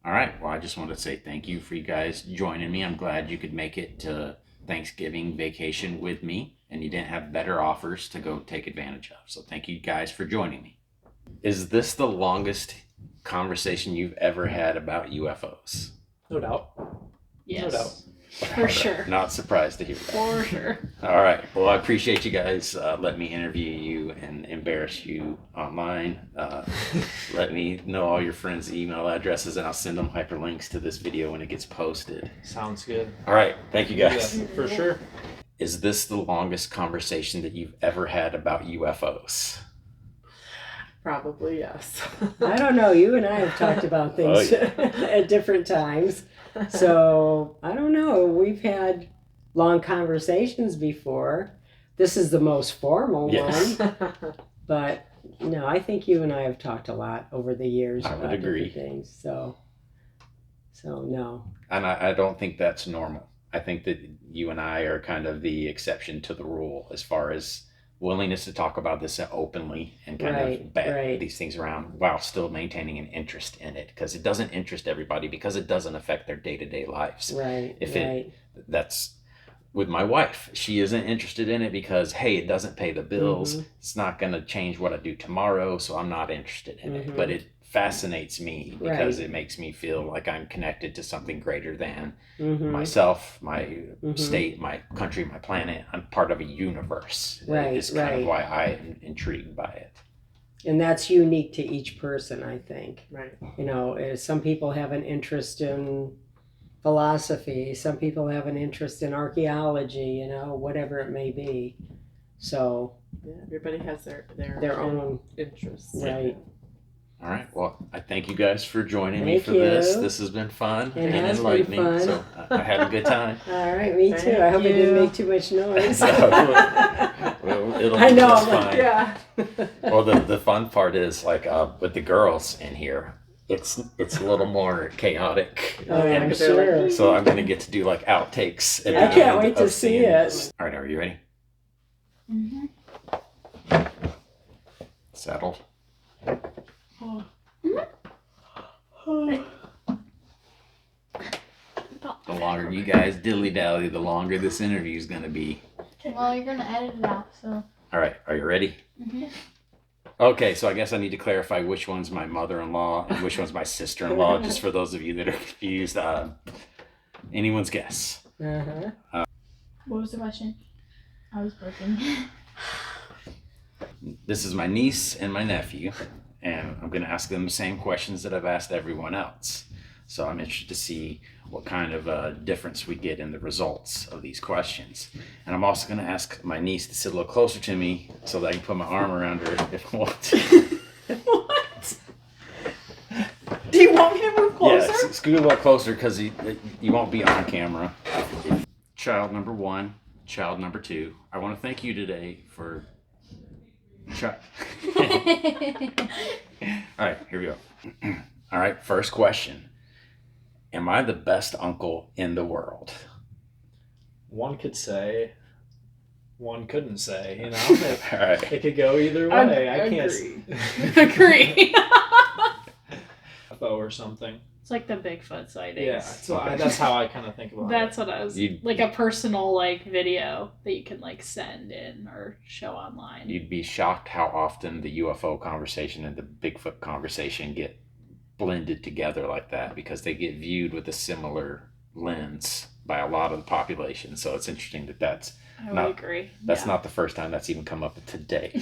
Well, I just want to say thank you for you guys joining me. I'm glad you could make it to Thanksgiving vacation with me, and you didn't have better offers to go take advantage of. So thank you guys for joining me. Is this the longest conversation you've ever had about UFOs? No doubt. Yes. No doubt. For sure. Not surprised to hear that. For sure. All right. Well, I appreciate you guys. Let me interview you and embarrass you online. Let me know all your friends' email addresses, and I'll send them hyperlinks to this video when it gets posted. Sounds good. All right. Thank you, guys. Yeah, for sure. Is this the longest conversation that you've ever had about UFOs? Probably yes. I don't know. You and I have talked about things at different times. So I don't know. We've had long conversations before. This is the most formal Yes. one. But no, I think you and I have talked a lot over the years I would about agree. different things. So no. And I don't think that's normal. I think that you and I are kind of the exception to the rule as far as willingness to talk about this openly and kind of bat these things around while still maintaining an interest in it, because it doesn't interest everybody, because it doesn't affect their day-to-day lives. Right. If right. that's with my wife. She isn't interested in it because, hey, it doesn't pay the bills. Mhm. It's not going to change what I do tomorrow, so I'm not interested in it. But it fascinates me because it makes me feel like I'm connected to something greater than myself, my state, my country, my planet. I'm part of a universe. It's kind of why I am intrigued by it. And that's unique to each person, I think. Right. You know, some people have an interest in philosophy, some people have an interest in archaeology, you know, whatever it may be. So Yeah, everybody has their own interests. right. All right. Well, I thank you guys for joining me Thank for this. you. This has been fun It and has been enlightening. fun. So I had a good time. All right, me too. Thank I hope it didn't you. make too much noise. Well, it'll I be know, just I'm like, fine. Yeah. Well, the fun part is like with the girls in here, it's a little more chaotic. Oh, Yeah, I'm 'cause they're sure. like, So I'm gonna get to do like outtakes. At Yeah. the I can't end wait to of see seeing it. this. All right, are you ready? Settled. The longer you guys dilly dally, the longer this interview is gonna be. Well, you're gonna edit it out, so. All right, are you ready? Okay, so I guess I need to clarify which one's my mother-in-law and which one's my sister-in-law, just for those of you that are confused. Anyone's guess. Uh-huh. What was the question? I was working. This is my niece and my nephew, and I'm going to ask them the same questions that I've asked everyone else. So I'm interested to see what kind of difference we get in the results of these questions. And I'm also going to ask my niece to sit a little closer to me so that I can put my arm around her if I want to. What? Do you want me to move closer? Yeah, scoot a little closer because you won't be on camera. Child number 1, child number 2. I want to thank you today for... All right, here we go. All right, first question. Am I the best uncle in the world? One could say, one couldn't say, you know? All right. It could go either way. I can't. Agree. UFO or something. It's like the Bigfoot sightings. Yeah, so that's how I kind of think about That's what I was You'd- like a personal like video that you can like send in or show online. You'd be shocked how often the UFO conversation and the Bigfoot conversation get blended together like that because they get viewed with a similar lens by a lot of the population. So it's interesting that that's I would not- agree. not the first time that's even come up today.